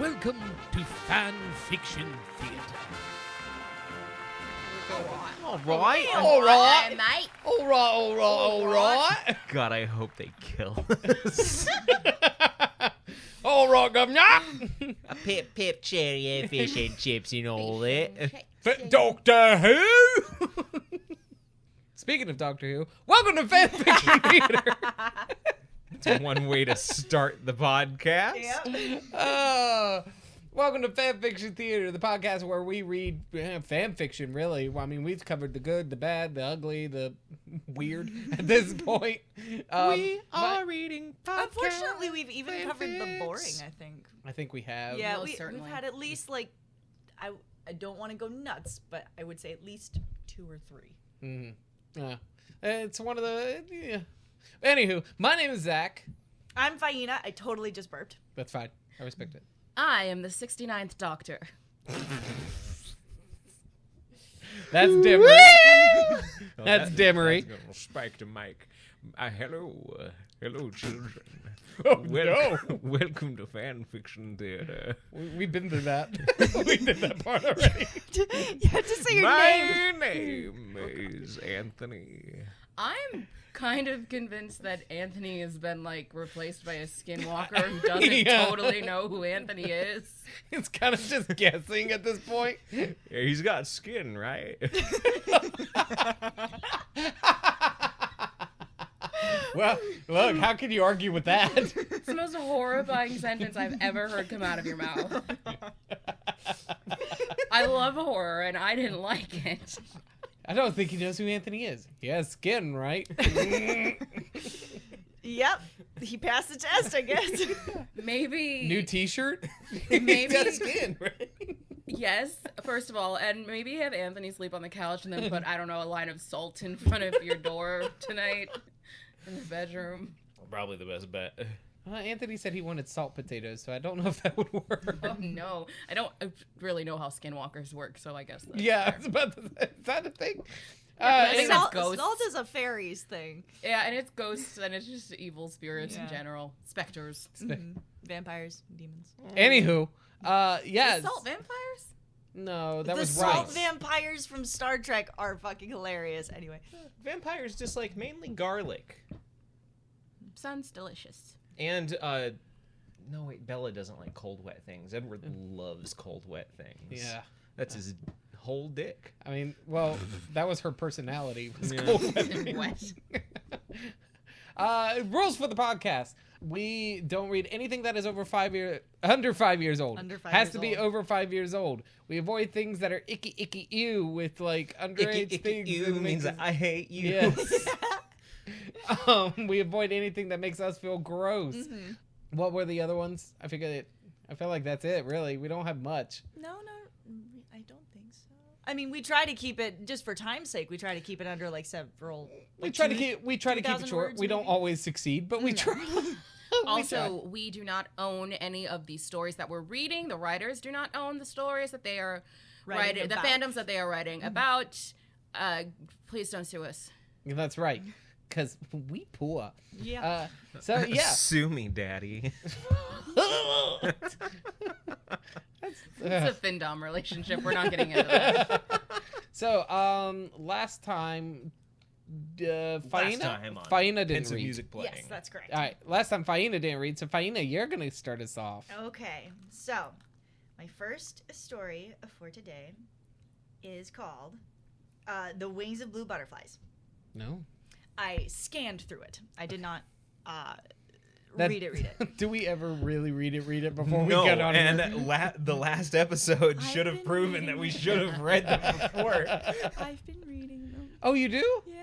Welcome to Fanfiction Theatre. All right, mate. all right. God, I hope they kill us. All right, governor. A pip, cherry, fish and chips and all that. Doctor Who. Speaking of Doctor Who, welcome to Fanfiction Theater. That's one way to start the podcast. Welcome to Fanfiction Theater, the podcast where we read fan fiction, really. Well, I mean, we've covered the good, the bad, the ugly, the weird at this point. We are reading podcasts. Unfortunately, we've even covered the boring, I think. I think we have. Yeah, Most we've certainly. had at least, like, I don't want to go nuts, but I would say at least 2 or 3. Mm-hmm. Yeah. It's one of the... Yeah. Anywho, my name is Zach. I'm Faina. I totally just burped. That's fine. I respect it. I am the 69th Doctor. That's Dimmery. That's Dimmery. That's gonna spike to Mike. Hello, children. Oh, Welcome to Fanfiction Theater. We've been through that. We did that part already. You have to say your name. My name is Anthony. I'm kind of convinced that Anthony has been, like, replaced by a skinwalker who doesn't Yeah. totally know who Anthony is. It's kind of just guessing at this point. Yeah, he's got skin, right? Well, look, how can you argue with that? It's the most horrifying sentence I've ever heard come out of your mouth. I love horror, and I didn't like it. I don't think he knows who Anthony is. He has skin, right? Yep. He passed the test, I guess. Maybe... New T-shirt. Maybe- He's got skin, right? Yes, first of all, and maybe have Anthony sleep on the couch and then put, I don't know, a line of salt in front of your door tonight in the bedroom. Probably the best bet. Anthony said he wanted salt potatoes, so I don't know if that would work. Oh, no. I don't really know how skinwalkers work, so I guess that's Yeah, I fair. was about to say, is that a thing? I think that's Salt, ghosts. salt is a fairies thing. Yeah, and it's ghosts, and it's just evil spirits in Yeah. general. Specters. Vampires, demons. Anywho, yeah. Is salt vampires? No, that the was salt right. vampires from Star Trek are fucking hilarious. Anyway. Vampires just like mainly garlic. Sounds delicious. And, no, wait, Bella doesn't like cold, wet things. Edward loves cold, wet things. Yeah. That's his whole dick. I mean, well, that was her personality. Was Yeah. cold weather. Wet. Rules for the podcast. We don't read anything that is under 5 years old. Under 5 Has years to be old. over 5 years old. We avoid things that are icky ew with like underage things. Ew that means makes I hate you. Yes. We avoid anything that makes us feel gross. What were the other ones? I feel like that's it, really. We don't have much. No, I don't think so. I mean, we try to keep it, just for time's sake, we try to keep it under like several. We like try to 2,000 keep it short. words, We don't maybe? always succeed, but we try. Also, we do not own any of the stories that we're reading. The writers do not own the stories that they are writing, the about. fandoms that they are writing about. Please don't sue us. That's right, because we poor. Yeah. So yeah. Sue me, daddy. It's a Findom relationship. We're not getting into that. So last time, Faina didn't Hints of read. music playing. Yes, that's correct. All right, last time Faina didn't read, so Faina, you're gonna start us off. Okay, so my first story for today is called "The Wings of Blue Butterflies." No. I scanned through it. I did not read it. Do we ever really read it before No, we get on and here? the last episode I've should have been proven that reading we it. should have read them before. I've been reading them. Oh, you do? Yeah.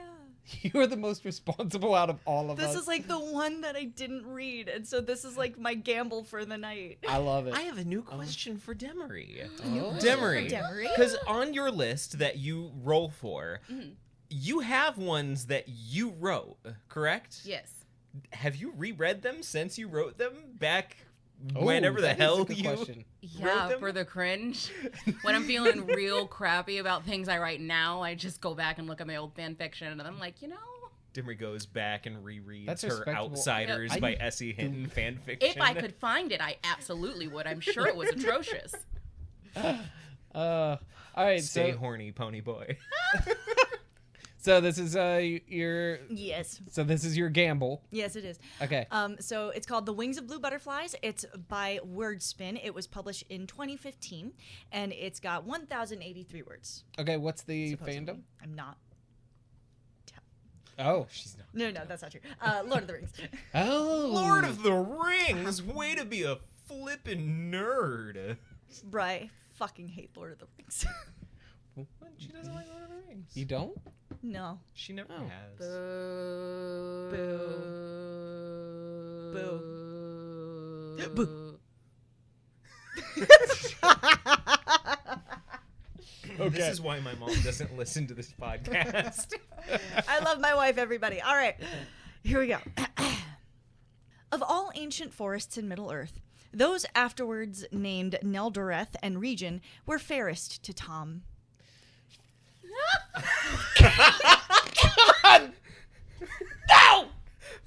You are the most responsible out of all of This us. is like the one that I didn't read, and so this is like my gamble for the night. I love it. I have a new question for Demery. Oh. Demery, Demery? because on your list that you roll for, you have ones that you wrote, correct? Yes. Have you reread them since you wrote them back Oh, whenever the that is a hell good you question. Yeah, them? for the cringe. When I'm feeling real crappy about things I write now, I just go back and look at my old fan fiction, and I'm like, you know, Dimry goes back and rereads That's her respectable. Outsiders Yeah, by S.E. Hinton fanfiction. If I could find it, I absolutely would. I'm sure it was atrocious. All right, Stay so horny, pony boy. so this is your Yes. so this is your gamble. Yes, it is. Okay. So it's called The Wings of Blue Butterflies. It's by WordSpin. It was published in 2015, and it's got 1,083 words. Okay, what's the supposedly. fandom? I'm not. Oh. She's not. No, that's not true. Lord of the Rings. Oh. Lord of the Rings! Way to be a flippin' nerd. Bruh, I fucking hate Lord of the Rings. She doesn't like Lord of the Rings. You don't? No. She never Oh. has. Boo. Boo. Okay. This is why my mom doesn't listen to this podcast. I love my wife, everybody. All right, here we go. Of all ancient forests in Middle-earth, those afterwards named Neldoreth and Region were fairest to Tom. No!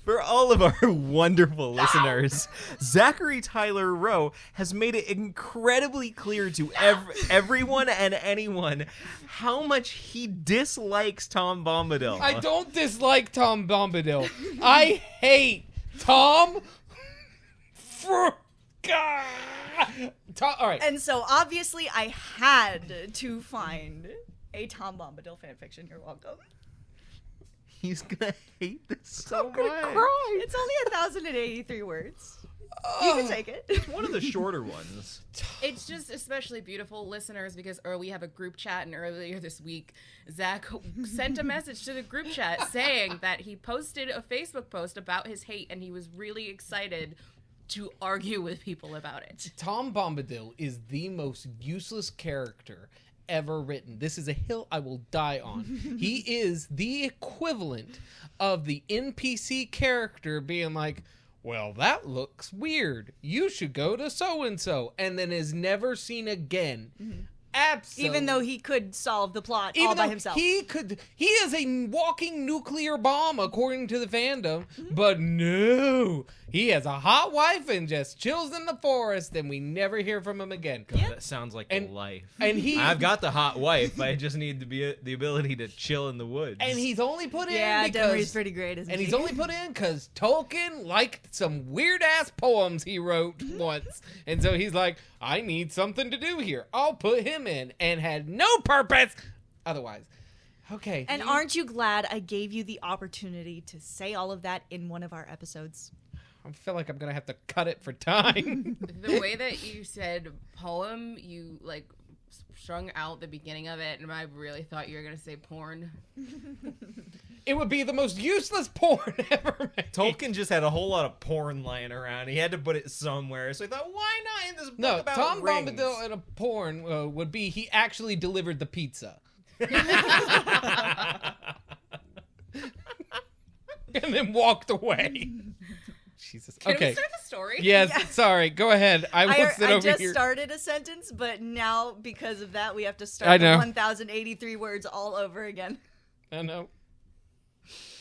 For all of our wonderful listeners, Zachary Tyler Rowe has made it incredibly clear to everyone and anyone how much he dislikes Tom Bombadil. I don't dislike Tom Bombadil. I hate Tom. God. Tom, all right. And so obviously I had to find a Tom Bombadil fanfiction. You're welcome. He's gonna hate this so much. It's only 1,083 words. You can take it. It's one of the shorter ones. It's just especially beautiful, listeners, because we have a group chat, and earlier this week, Zach sent a message to the group chat saying that he posted a Facebook post about his hate, and he was really excited to argue with people about it. Tom Bombadil is the most useless character ever written. This is a hill I will die on. He is the equivalent of the NPC character being like, well, that looks weird. You should go to so-and-so, and then is never seen again. Absolutely. Even though he could solve the plot all by himself. He is a walking nuclear bomb according to the fandom, but no, he has a hot wife and just chills in the forest, and we never hear from him again. God, that sounds like And- a life. And I've got the hot wife. I just need to be the ability to chill in the woods. and he's only put in Yeah, because Demry's pretty great, isn't and he? he's only put in because Tolkien liked some weird ass poems he wrote once, and so he's like, I need something to do here. I'll put him in, and had no purpose otherwise. Okay. And aren't you glad I gave you the opportunity to say all of that in one of our episodes? I feel like I'm gonna have to cut it for time. The way that you said poem, you like strung out the beginning of it, and I really thought you were gonna say porn. It would be the most useless porn ever made. Tolkien just had a whole lot of porn lying around. He had to put it somewhere. So he thought, why not in this book No, about Tom rings? Bombadil in a porn would be he actually delivered the pizza. And then walked away. Jesus. Can Okay. we start the story? Yes, Yeah. sorry. Go ahead. I will sit I over just here. started a sentence, but now because of that, we have to I start know. the 1,083 words all over again. I know.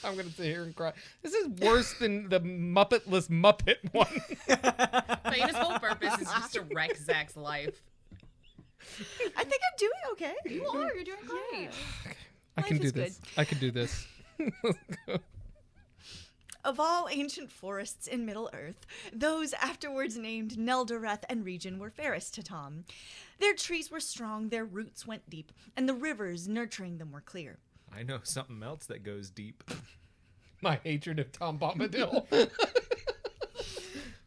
I'm gonna sit here and cry. This is worse than the Muppetless Muppet one. His whole purpose is just to wreck Zach's life. I think I'm doing okay. You are. You're doing great. I can Life do is this. I can do this. Of all ancient forests in Middle-earth, those afterwards named Neldoreth and Region were fairest to Tom. Their trees were strong, their roots went deep, and the rivers nurturing them were clear. I know something else that goes deep. My hatred of Tom Bombadil.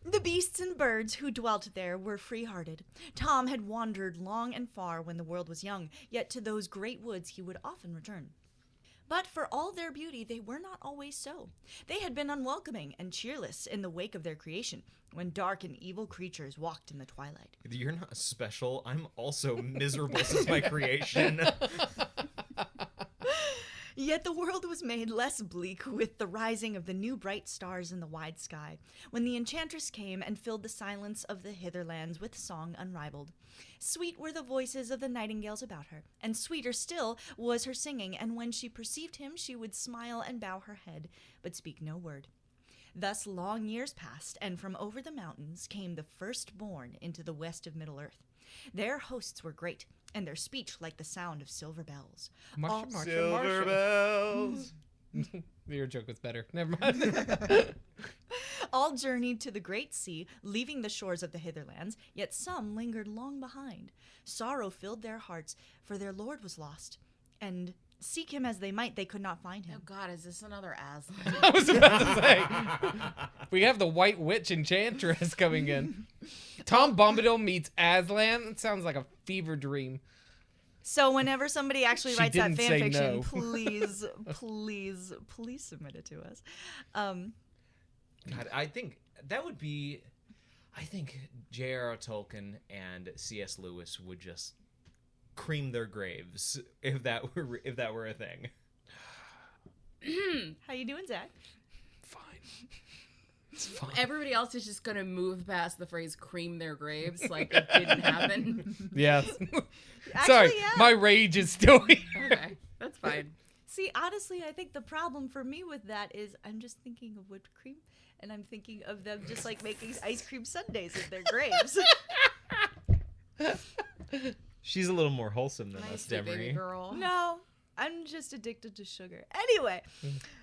The beasts and birds who dwelt there were free-hearted. Tom had wandered long and far when the world was young, yet to those great woods he would often return. But for all their beauty, they were not always so. They had been unwelcoming and cheerless in the wake of their creation, when dark and evil creatures walked in the twilight. You're not special. I'm also miserable since my creation. Yet the world was made less bleak with the rising of the new bright stars in the wide sky, when the enchantress came and filled the silence of the hitherlands with song unrivaled. Sweet were the voices of the nightingales about her, and sweeter still was her singing, and when she perceived him she would smile and bow her head, but speak no word. Thus long years passed, and from over the mountains came the firstborn into the west of Middle-earth. Their hosts were great, and their speech like the sound of silver bells. Silver bells. Your joke was better. Never mind. All journeyed to the great sea, leaving the shores of the hitherlands, yet some lingered long behind. Sorrow filled their hearts, for their lord was lost, and seek him as they might, they could not find him. Oh God, is this another Aslan? I was about to say. We have the White Witch Enchantress coming in. Tom Bombadil meets Aslan. It sounds like a fever dream. So whenever somebody actually She writes that didn't say fanfiction, no. please submit it to us. God, I think that would be. I think J.R.R. Tolkien and C.S. Lewis would just cream their graves if that were a thing. How you doing, Zach? Fine. It's fine. Everybody else is just gonna move past the phrase "cream their graves" like it didn't happen. Yes. Actually, Sorry, yeah. my rage is still here. Okay, that's fine. See, honestly, I think the problem for me with that is I'm just thinking of whipped cream, and I'm thinking of them just like making ice cream sundaes in their graves. She's a little more wholesome than Nice us, baby Demery. girl. No, I'm just addicted to sugar. Anyway,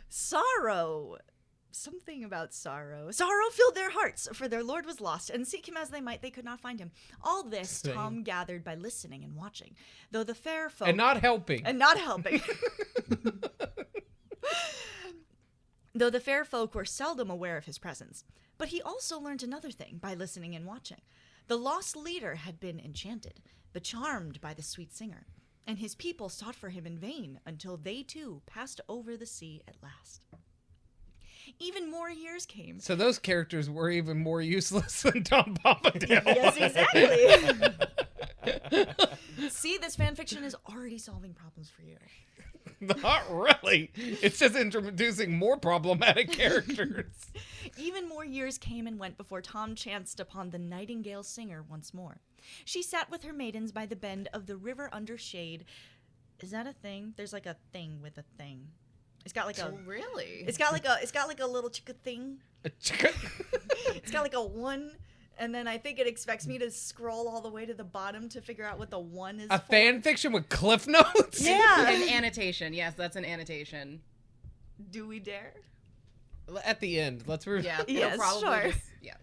sorrow. Something about sorrow. Sorrow filled their hearts, for their lord was lost, and seek him as they might, they could not find him. All this Same. Tom gathered by listening and watching, though the fair folk... And not helping. And not helping. Though the fair folk were seldom aware of his presence. But he also learned another thing by listening and watching. The lost leader had been enchanted, but charmed by the sweet singer, and his people sought for him in vain until they too passed over the sea at last. Even more years came. So those characters were even more useless than Tom Bombadil. Yes, exactly. See, this fanfiction is already solving problems for you. Not really. It's just introducing more problematic characters. Even more years came and went before Tom chanced upon the nightingale singer once more. She sat with her maidens by the bend of the river under shade. Is that a thing? There's like a thing with a thing. It's got like a Really? It's got like a little chicka thing. It's got like a one, and then I think it expects me to scroll all the way to the bottom to figure out what the one is. A for. fan fiction with cliff notes? Yeah. An annotation. Yes, that's an annotation. Do we dare? At the end, let's Yeah. Yes, sure.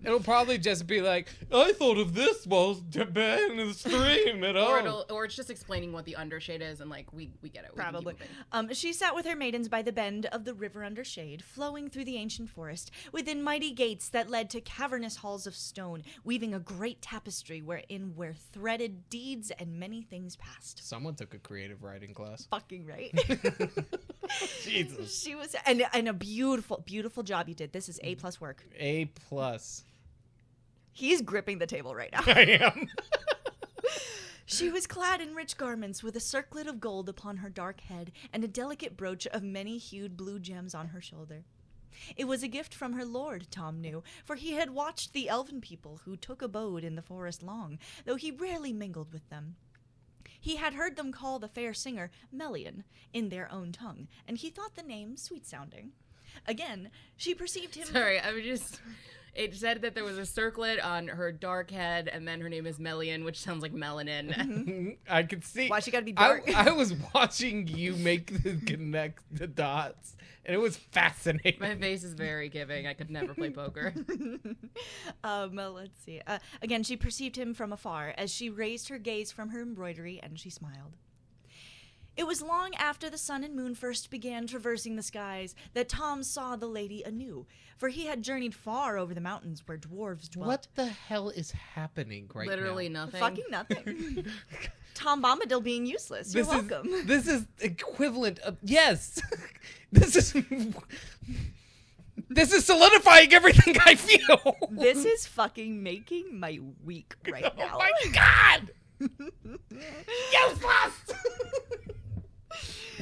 It'll probably just be like, I thought of this while in the stream at all. Or it's just explaining what the undershade is, and like we get it. We can keep Probably. moving. She sat with her maidens by the bend of the river under shade, flowing through the ancient forest, within mighty gates that led to cavernous halls of stone, weaving a great tapestry wherein were threaded deeds and many things past. Someone took a creative writing class. Fucking right. Jesus. She was, and a beautiful, beautiful job you did. This is A+ work. A+. He's gripping the table right now. I am. She was clad in rich garments with a circlet of gold upon her dark head and a delicate brooch of many-hued blue gems on her shoulder. It was a gift from her lord, Tom knew, for he had watched the elven people who took abode in the forest long, though he rarely mingled with them. He had heard them call the fair singer Melian in their own tongue, and he thought the name sweet-sounding. Again, she perceived him... Sorry, it said that there was a circlet on her dark head, and then her name is Melian, which sounds like melanin. I could see. Why she gotta be dark? I was watching you connect the dots, and it was fascinating. My face is very giving. I could never play poker. Let's see. Again, she perceived him from afar as she raised her gaze from her embroidery, and she smiled. It was long after the sun and moon first began traversing the skies that Tom saw the lady anew, for he had journeyed far over the mountains where dwarves dwelt. What the hell is happening right Literally now? nothing. Fucking nothing. Tom Bombadil being useless. You're welcome. This is equivalent of... Yes! This is solidifying everything I feel! This is fucking making my week right now. Oh my god! Useless!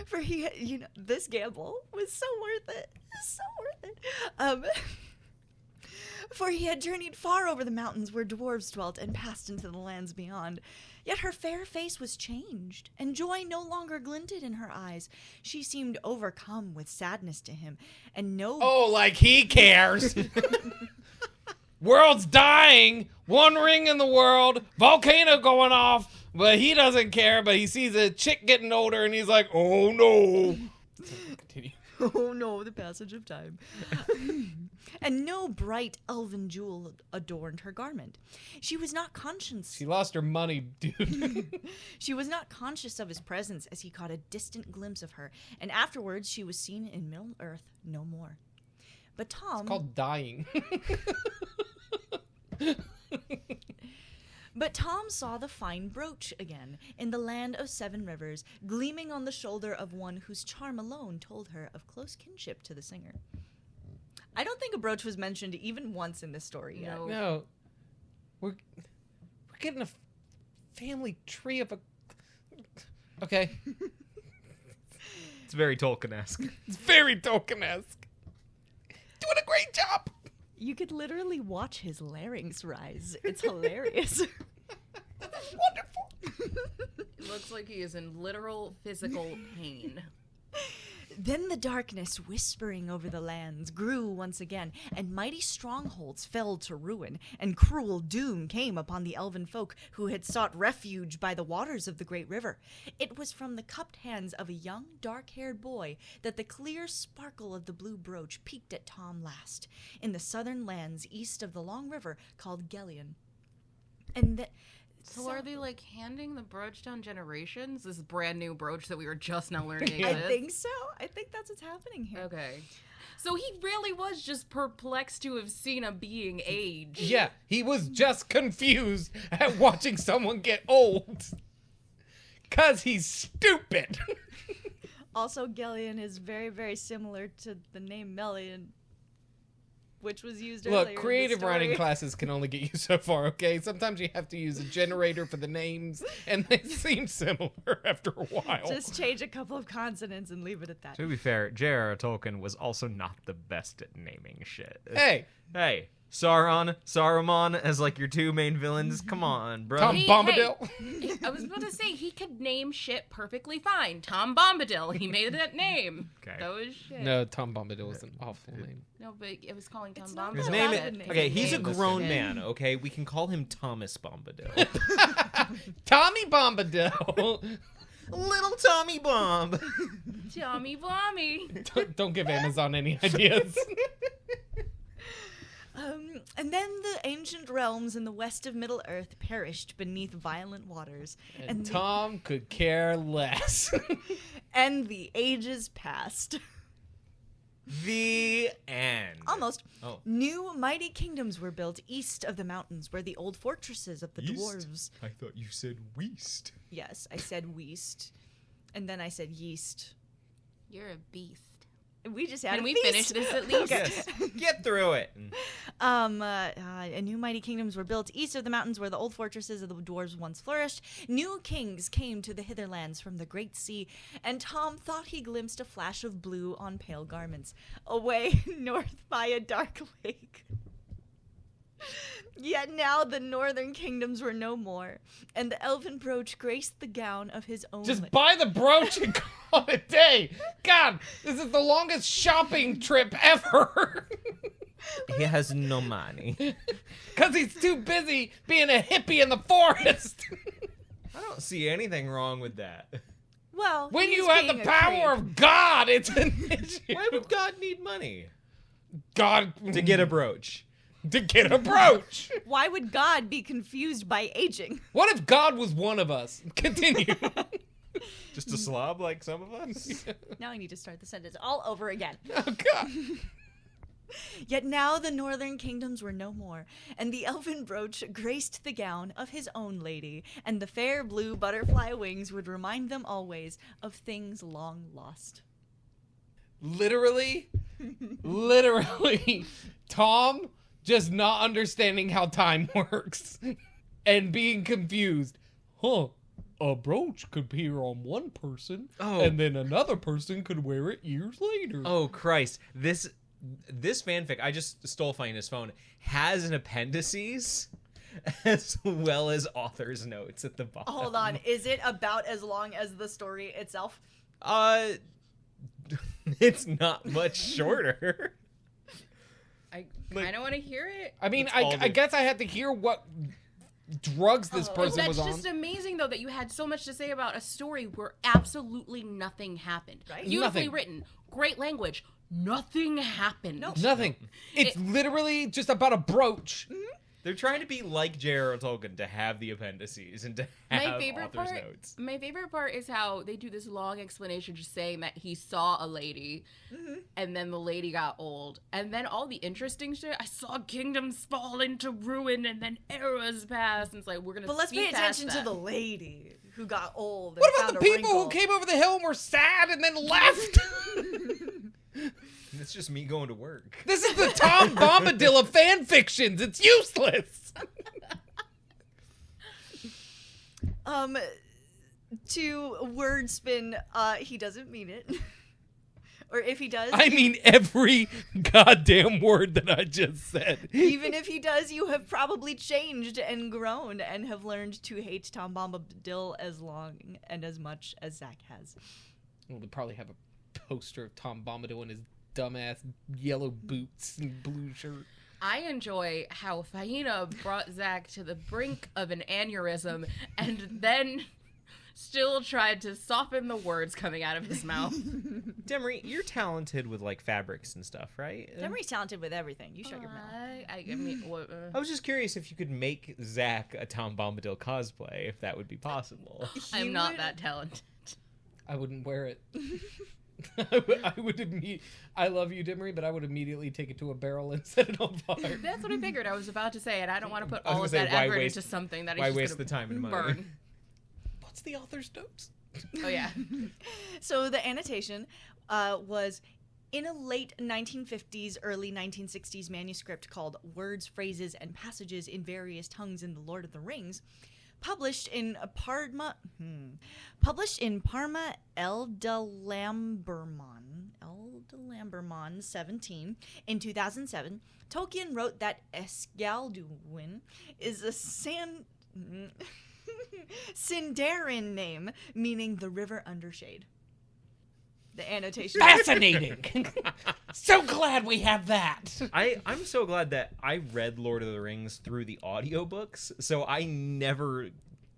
For this gamble was so worth it. So worth it. For he had journeyed far over the mountains where dwarves dwelt and passed into the lands beyond. Yet her fair face was changed, and joy no longer glinted in her eyes. She seemed overcome with sadness to him, and no... Oh, like he cares. World's dying. One ring in the world. Volcano going off. But he doesn't care, but he sees a chick getting older, and he's like, oh, no. Continue. Oh no, the passage of time. And no bright elven jewel adorned her garment. She was not conscious. She lost her money, dude. She was not conscious of his presence as he caught a distant glimpse of her, and afterwards she was seen in Middle Earth no more. But Tom... It's called dying. But Tom saw the fine brooch again, in the land of 7 rivers, gleaming on the shoulder of one whose charm alone told her of close kinship to the singer. I don't think a brooch was mentioned even once in this story yet. No. We're getting a family tree of a... Okay. It's very Tolkien-esque. It's very Tolkien-esque. Doing a great job. You could literally watch his larynx rise. It's hilarious. Wonderful. It looks like he is in literal physical pain. Then the darkness whispering over the lands grew once again, and mighty strongholds fell to ruin, and cruel doom came upon the elven folk who had sought refuge by the waters of the great river. It was from the cupped hands of a young, dark-haired boy that the clear sparkle of the blue brooch peeked at Tom last, in the southern lands east of the long river called Gelion. And So are they like handing the brooch down generations? This brand new brooch that we were just now learning I exists? think so. I think that's what's happening here. Okay. So he really was just perplexed to have seen a being age. Yeah, he was just confused at watching someone get old. 'Cause he's stupid. Also, Gelion is very, very similar to the name Melian, which was used earlier. Look, creative writing classes can only get you so far, okay? Sometimes you have to use a generator for the names, and they seem similar after a while. Just change a couple of consonants and leave it at that. To be fair, J.R.R. Tolkien was also not the best at naming shit. Hey, Sauron, Saruman as like your 2 main villains. Come on, bro. Tom Bombadil. I was about to say, he could name shit perfectly fine. Tom Bombadil. He made that name. Okay. That was shit. No, Tom Bombadil was an awful name. No, but it was calling Tom It's not Bombadil. His that name bad is, name. okay, he's a Name was grown shit. man, okay? We can call him Thomas Bombadil. Tommy Bombadil. Little Tommy Bomb. Tommy Blommy. Don't give Amazon any ideas. And then the ancient realms in the west of Middle-earth perished beneath violent waters. And Tom could care less. And the ages passed. The end. Almost. Oh. New mighty kingdoms were built east of the mountains where the old fortresses of the East? dwarves... I thought you said Weast. Yes, I said weast. And then I said yeast. You're a beast. We just had Can a we feast. finish this at least? Yes. Get through it. New mighty kingdoms were built east of the mountains where the old fortresses of the dwarves once flourished. New kings came to the hitherlands from the great sea, and Tom thought he glimpsed a flash of blue on pale garments, away north by a dark lake. Yet now the northern kingdoms were no more, and the elven brooch graced the gown of his own. Just buy the brooch and call it a day. God, this is the longest shopping trip ever. He has no money. Because he's too busy being a hippie in the forest. I don't see anything wrong with that. Well, When he's you have the being a power creep. of God, it's an issue. Why would God need money? God To get a brooch. to get a brooch. Why would God be confused by aging? What if God was one of us? Continue. Just a slob like some of us? Now I need to start the sentence all over again. Oh God. Yet now the northern kingdoms were no more, and the elven brooch graced the gown of his own lady, and the fair blue butterfly wings would remind them always of things long lost. Literally, Tom just not understanding how time works and being confused. Huh. a brooch could appear on one person, Oh. and then another person could wear it years later. Oh Christ! This fanfic, I just stole Fina's phone, has an appendices as well as author's notes at the bottom. Hold on. Is it about as long as the story itself? It's not much shorter. I kind of want to hear it. I mean, It's all I the- guess I had to hear what drugs this person That's was on. just amazing, though, that you had so much to say about a story where absolutely nothing happened. Right? Beautifully Nothing. written, great language. Nothing happened. No. Nothing. It's literally just about a brooch. They're trying to be like J.R.R. Tolkien, to have the appendices and to have My favorite author's part. notes. My favorite part is how they do this long explanation, just saying that he saw a lady, and then the lady got old, and then all the interesting shit. I saw kingdoms fall into ruin, and then eras passed. And it's like we're gonna. But let's pay speed past attention to that. the lady who got old. And What about found the a people who wrinkle. came over the hill and were sad and then left? It's just me going to work. This is the Tom Bombadil of fan fictions. It's useless. To WordSpin, he doesn't mean it. Or if he does, I mean every goddamn word that I just said. even if he does, you have probably changed and grown and have learned to hate Tom Bombadil as long and as much as Zach has. Well, they probably have a poster of Tom Bombadil in his dumbass yellow boots and blue shirt. I enjoy how Fahina brought Zach to the brink of an aneurysm and then still tried to soften the words coming out of his mouth. Demery, you're talented with like fabrics and stuff, right? Demery's talented with everything. You shut your mouth. I mean, what, I was just curious if you could make Zach a Tom Bombadil cosplay, if that would be possible. I'm He not would- that talented. I wouldn't wear it. I would I love you, Dimmery, but I would immediately take it to a barrel and set it on fire. That's what I figured. I was about to say, and I don't want to put I was all of gonna that say, why effort waste- into something that is why just waste gonna the time and money? burn. What's the author's notes? Oh yeah. So the annotation was in a late 1950s, early 1960s manuscript called Words, Phrases, and Passages in Various Tongues in the Lord of the Rings, published in Parma, Eldelambermon 17 in 2007. Tolkien wrote that Escalduin is a Sindarin name meaning the river undershade. The annotation. Fascinating. So glad we have that. I'm so glad that I read Lord of the Rings through the audiobooks, so I never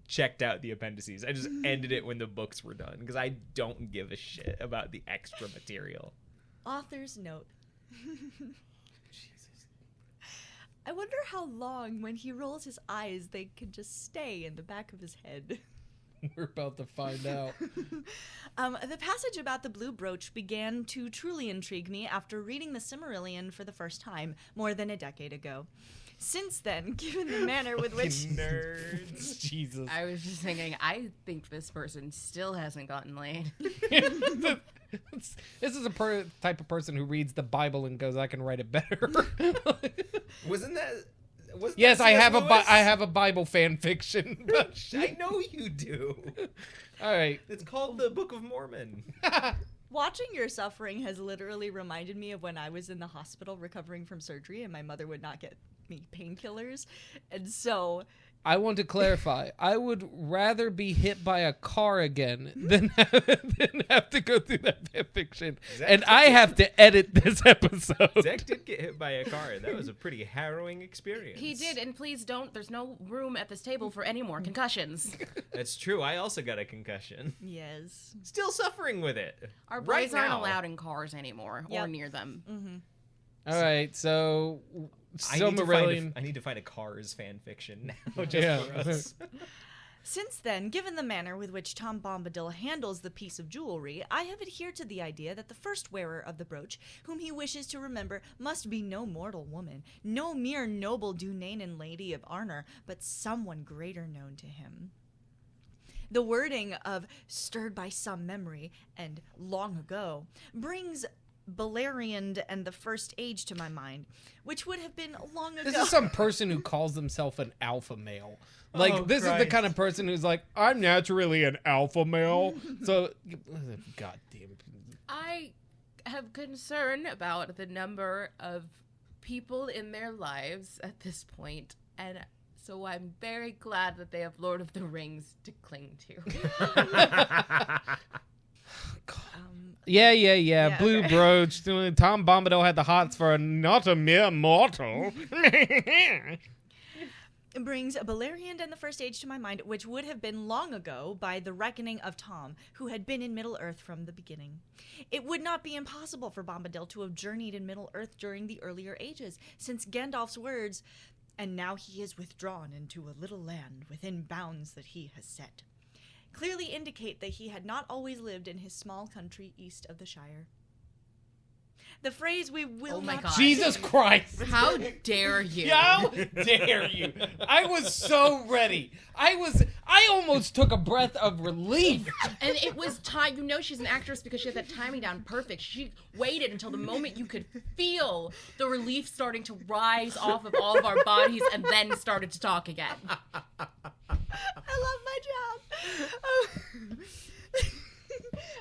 checked out the appendices. I just ended it when the books were done, because I don't give a shit about the extra material. Author's note. I wonder how long, when he rolls his eyes, they can just stay in the back of his head. We're about to find out. The passage about the blue brooch began to truly intrigue me after reading the Silmarillion for the first time more than a decade ago. Since then, given the manner with which... Nerds. Jesus. I was just thinking, I think this person still hasn't gotten laid. This is a type of person who reads the Bible and goes, "I can write it better." Wasn't that? Yes, I have Lewis? I have a Bible fan fiction. I know you do. All right. It's called the Book of Mormon. Watching your suffering has literally reminded me of when I was in the hospital recovering from surgery and my mother would not get me painkillers. And so... I want to clarify. I would rather be hit by a car again than have to go through that fan fiction. Zach And did I have to edit this episode. Zach did get hit by a car, and that was a pretty harrowing experience. He did, and please don't. There's no room at this table for any more concussions. That's true. I also got a concussion. Yes. Still suffering with it. Our Right boys aren't now. allowed in cars anymore or Yep. near them. All right, so I need, Silmarillion. I need to find a Cars fan fiction now, just Yeah. for us. Since then, given the manner with which Tom Bombadil handles the piece of jewelry, I have adhered to the idea that the first wearer of the brooch, whom he wishes to remember, must be no mortal woman, no mere noble Dunanan lady of Arnor, but someone greater known to him. The wording of stirred by some memory and long ago brings Baleriand and the First Age to my mind, which would have been long ago. This is some person who calls himself an alpha male. Like, Oh, this is the Christ. kind of person who's like, I'm naturally an alpha male. So, God damn it. I have concern about the number of people in their lives at this point, and so I'm very glad that they have Lord of the Rings to cling to. Yeah. Blue okay. brooch. Tom Bombadil had the hots for a not a mere mortal. It brings Baleriand and the First Age to my mind, which would have been long ago by the reckoning of Tom, who had been in Middle-earth from the beginning. It would not be impossible for Bombadil to have journeyed in Middle-earth during the earlier ages, since Gandalf's words, "And now he is withdrawn into a little land within bounds that he has set," clearly indicate that he had not always lived in his small country east of the Shire. The phrase "we will Oh my not..." God. Jesus Christ. How dare you? How dare you? I was so ready. I almost took a breath of relief. And it was time. You know she's an actress because she had that timing down perfect. She waited until the moment you could feel the relief starting to rise off of all of our bodies and then started to talk again. I love my job. Oh.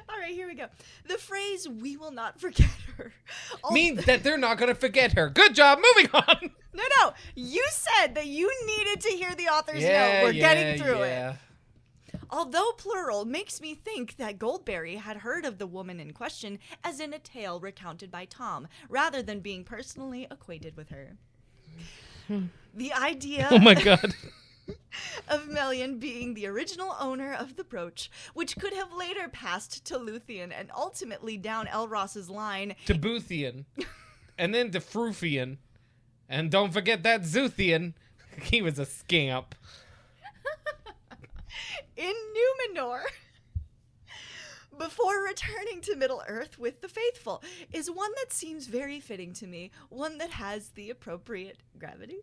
All right, here we go. The phrase "we will not forget her" Means that they're not going to forget her. Good job. Moving on. No. You said that you needed to hear the author's note. We're getting through it. Although plural makes me think that Goldberry had heard of the woman in question as in a tale recounted by Tom, rather than being personally acquainted with her. The idea Oh my God. of Melian being the original owner of the brooch, which could have later passed to Luthien and ultimately down Elros's line, To Boothian. And then to Frufian. And don't forget that Zoothian. He was a scamp. in Numenor, before returning to Middle-earth with the faithful, is one that seems very fitting to me, one that has the appropriate gravity.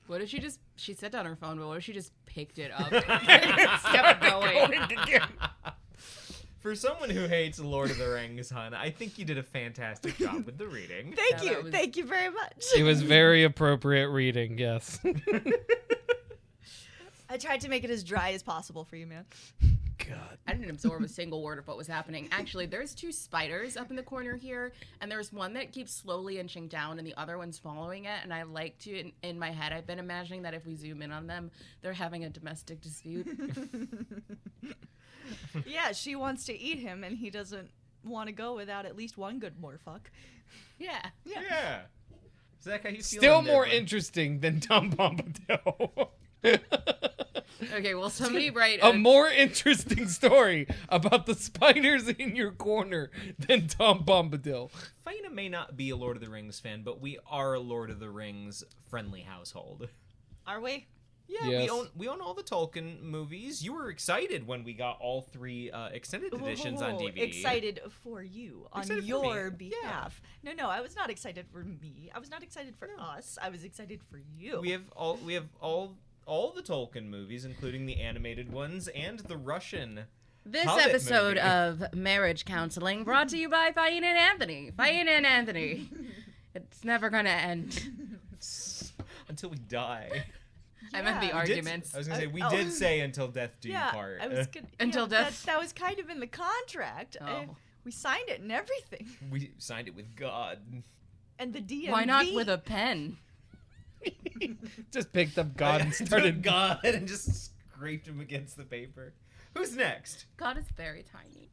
What if she set down her phone, but what if she just picked it up and kept going? For someone who hates Lord of the Rings, hon, I think you did a fantastic job with the reading. Thank you very much. It was very appropriate reading, yes. I tried to make it as dry as possible for you, man. God. I didn't absorb a single word of what was happening. Actually, there's two spiders up in the corner here, and there's one that keeps slowly inching down, and the other one's following it. And I like to, in my head, I've been imagining that if we zoom in on them, they're having a domestic dispute. Yeah, she wants to eat him, and he doesn't want to go without at least one good morefuck. Yeah. Yeah. Zach, how you feeling? Still there, more bud? interesting than Tom Bombadil. Okay, well, somebody write A more interesting story about the spiders in your corner than Tom Bombadil. Faina may not be a Lord of the Rings fan, but we are a Lord of the Rings friendly household. Are we? Yeah, Yes. we own all the Tolkien movies. You were excited when we got all three extended editions on DVD. Excited for you, on Excited for your me. behalf. No, I was not excited for me. I was not excited for us. I was excited for you. We have all the Tolkien movies, including the animated ones and the Russian. This Hobbit episode movie. of Marriage Counseling brought to you by Faina and Anthony. Faina and Anthony. It's never gonna end. Until we die. I meant the Yeah. arguments. I was gonna say we Oh. did say until death do yeah, you part. I was good. Until death. That was kind of in the contract. Oh. We signed it and everything. We signed it with God. And the DMV. Why not with a pen? Just picked up God and Took started. God and just scraped him against the paper. Who's next? God is very tiny.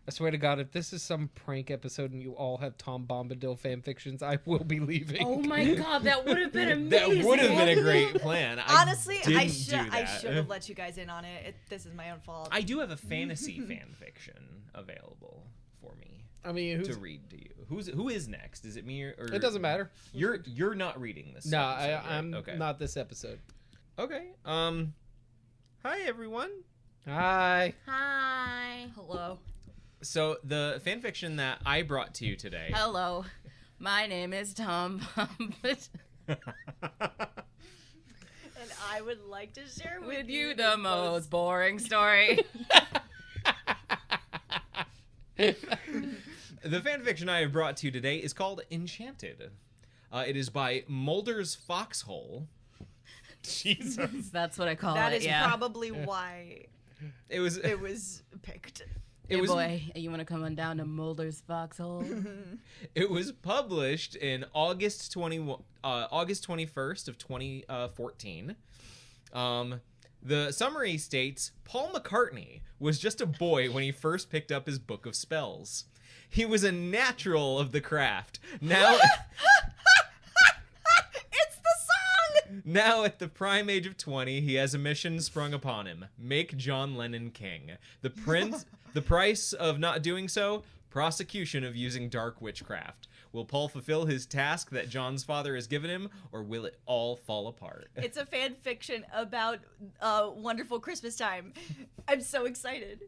I swear to God, if this is some prank episode and you all have Tom Bombadil fan fictions, I will be leaving. Oh my God, that would have been amazing. That would have been a great plan. Honestly, I should should have let you guys in on it. This is my own fault. I do have a fantasy fan fiction available for me I mean, to read to you. Who is next? Is it me or it doesn't matter. You're not reading this. No, episode, right? I'm okay. not this episode. Okay. Hi everyone. Hi. Hi. Hello. So the fan fiction that I brought to you today. Hello. My name is Tom Bombadil. And I would like to share With you the most boring story. The fanfiction I have brought to you today is called Enchanted. It is by Mulders Foxhole. Jesus. That's what I call That it. is yeah. probably why It was picked. it Hey was boy, you want to come on down to Mulder's Foxhole? it was published in August 21st of 2014. The summary states, Paul McCartney was just a boy when he first picked up his book of spells. He was a natural of the craft. Now It's the song! Now, at the prime age of 20, he has a mission sprung upon him. Make John Lennon king. The price of not doing so? Prosecution of using dark witchcraft. Will Paul fulfill his task that John's father has given him, or will it all fall apart? It's a fan fiction about wonderful Christmas time. I'm so excited.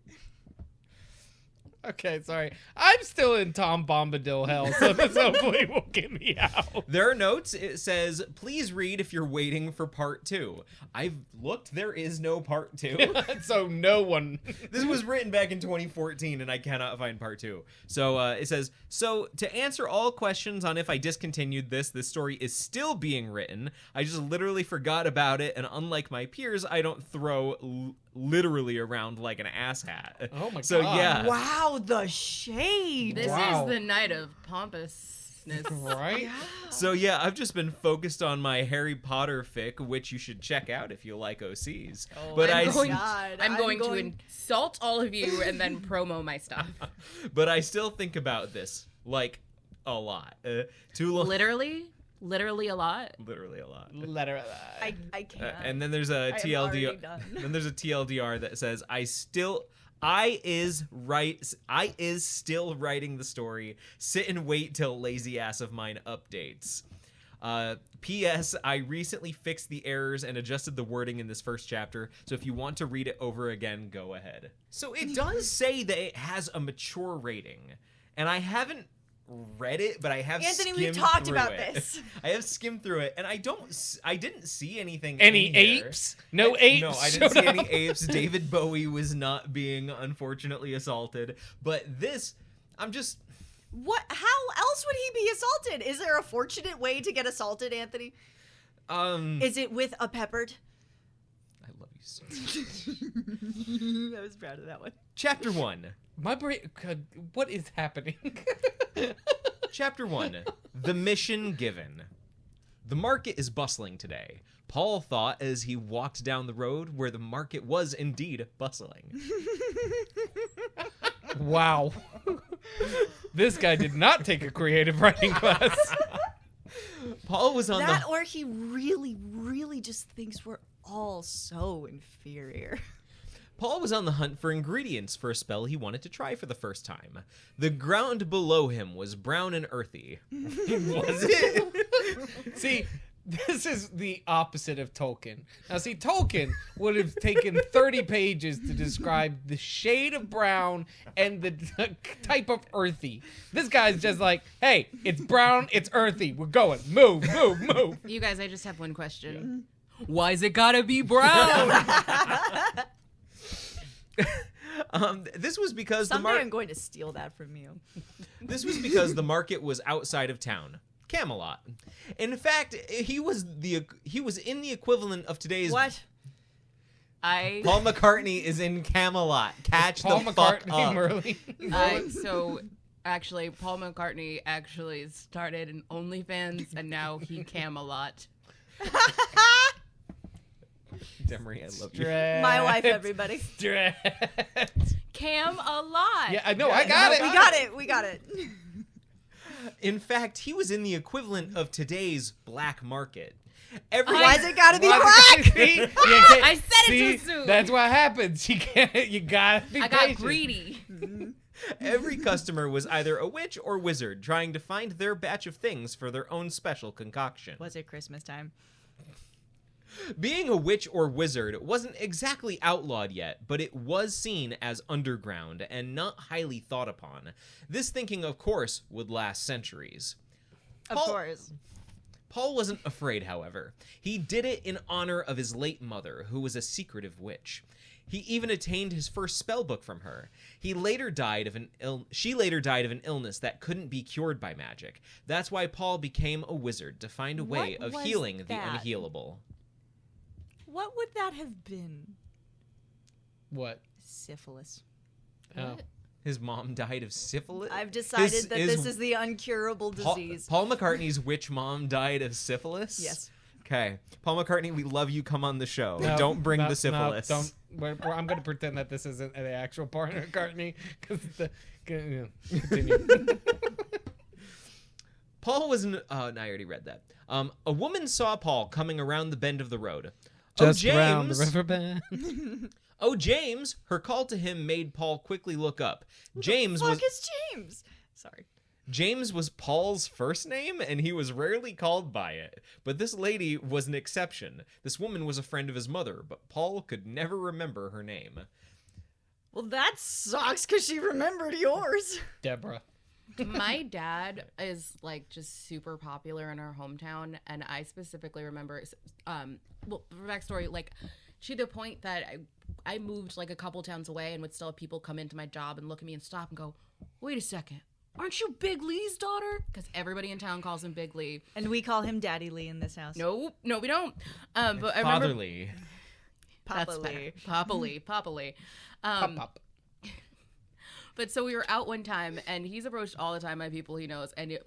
Okay, sorry. I'm still in Tom Bombadil hell, so this hopefully will get me out. There are notes. It says, please read if you're waiting for part 2. I've looked. There is no part 2. So no one... This was written back in 2014, and I cannot find part 2. So it says, so to answer all questions on if I discontinued this story is still being written. I just literally forgot about it, and unlike my peers, I don't throw literally around like an asshat. Oh my So God. yeah. Wow, the shade. This Wow. is the night of pompousness. Right? So yeah, I've just been focused on my Harry Potter fic, which you should check out if you like OCs. Oh, but I'm I going, God, I'm I'm going to going- insult all of you and then promo my stuff. but I still think about this like a lot. Too long. Literally a lot. Literally a lot. Letter. I can't. And then there's a I am already TLDR. done. Then there's a TLDR that says I is still writing the story. Sit and wait till lazy ass of mine updates. P.S. I recently fixed the errors and adjusted the wording in this first chapter, so if you want to read it over again, go ahead. So it does say that it has a mature rating, and I haven't read it, but I have Anthony, we've skimmed talked through about it. this. I have skimmed through it, and I didn't see anything. Any in here. apes? No apes? No, I didn't see showed any up? apes. David Bowie was not being unfortunately assaulted, but this, I'm just. What? How else would he be assaulted? Is there a fortunate way to get assaulted, Anthony? Is it with a peppered? I love you so much. I was proud of that one. Chapter 1. My brain... God, what is happening? Chapter 1. The Mission Given. The market is bustling today. Paul thought as he walked down the road where the market was indeed bustling. Wow. This guy did not take a creative writing class. Paul was on That or he really, really just thinks we're all so inferior. Paul was on the hunt for ingredients for a spell he wanted to try for the first time. The ground below him was brown and earthy. Was it? See, this is the opposite of Tolkien. Now, see, Tolkien would have taken 30 pages to describe the shade of brown and the type of earthy. This guy's just like, hey, it's brown, it's earthy. We're going. Move, move, move. You guys, I just have one question. Why's it gotta be brown? This was because Someday I'm going to steal that from you. This was because the market was outside of town, Camelot. In fact, he was in the equivalent of today's. What? Paul McCartney is in Camelot. Catch Paul the fuck McCartney, up. Merlin. So actually, Paul McCartney actually started an OnlyFans and now he Camelot. Demery, I love you. My wife, everybody. Cam-a-lot. Yeah, I know. I got it. We got it. In fact, he was in the equivalent of today's black market. Why's it gotta be Why black? the- See? You can't- I said it see? too soon. That's what happens. You can't. You gotta be I got patient. greedy. Every customer was either a witch or wizard trying to find their batch of things for their own special concoction. Was it Christmas time? Being a witch or wizard wasn't exactly outlawed yet, but it was seen as underground and not highly thought upon. This thinking, of course, would last centuries. Of Paul- course. Paul wasn't afraid, however. He did it in honor of his late mother, who was a secretive witch. He even attained his first spell book from her. She later died of an illness that couldn't be cured by magic. That's why Paul became a wizard, to find a way What of was healing the that? unhealable. What would that have been? What? Syphilis. Oh. His mom died of syphilis? I've decided that this is the uncurable disease. Paul McCartney's witch mom died of syphilis? Yes. Okay. Paul McCartney, we love you. Come on the show. No, Don't bring no, the syphilis. No, don't. I'm going to pretend that this isn't the actual Paul McCartney. Continue. Paul was no, I already read that. A woman saw Paul coming around the bend of the road. Just oh, around the James. riverbed. Oh, James. Her call to him made Paul quickly look up. James Fuck was is James? Sorry. James was Paul's first name, and he was rarely called by it. But this lady was an exception. This woman was a friend of his mother, but Paul could never remember her name. Well, that sucks because she remembered yours. Deborah. My dad is like just super popular in our hometown, and I specifically remember, well, for backstory, like to the point that I moved like a couple towns away and would still have people come into my job and look at me and stop and go, "Wait a second, aren't you Big Lee's daughter?" Because everybody in town calls him Big Lee. And we call him Daddy Lee in this house. No, we don't. But I remember Fatherly. Papa that's Lee. better. Papa Lee, Papa Lee. Pop. But so we were out one time, and he's approached all the time by people he knows, and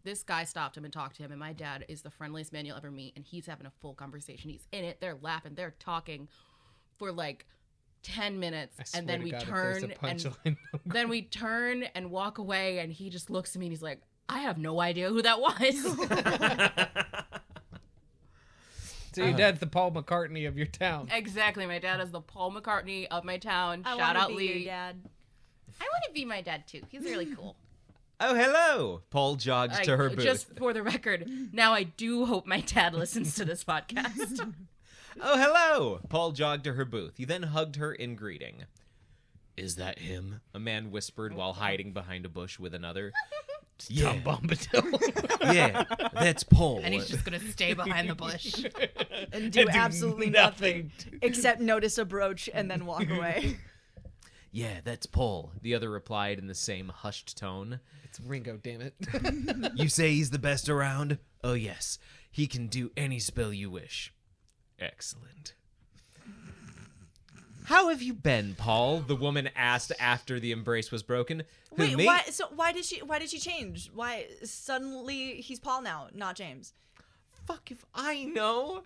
this guy stopped him and talked to him, and my dad is the friendliest man you'll ever meet, and he's having a full conversation. He's in it. They're laughing. They're talking for like 10 minutes, and then we turn and walk away, and he just looks at me and he's like, "I have no idea who that was." So your dad's the Paul McCartney of your town. Exactly. My dad is the Paul McCartney of my town. I Shout wanna out be Lee. your dad. I want to be my dad too. He's really cool. Oh, hello. Paul jogged to her booth. Just for the record, now I do hope my dad listens to this podcast. Oh, hello. Paul jogged to her booth. He then hugged her in greeting. Is that him? A man whispered while hiding behind a bush with another. Tom Bombadil. Yeah, that's Paul. And he's just going to stay behind the bush. And do absolutely nothing except notice a brooch and then walk away. Yeah, that's Paul, the other replied in the same hushed tone. It's Ringo, damn it. You say he's the best around? Oh, yes. He can do any spell you wish. Excellent. How have you been, Paul? The woman asked after the embrace was broken. Wait, why? So why did she change? Why suddenly he's Paul now, not James? Fuck if I know.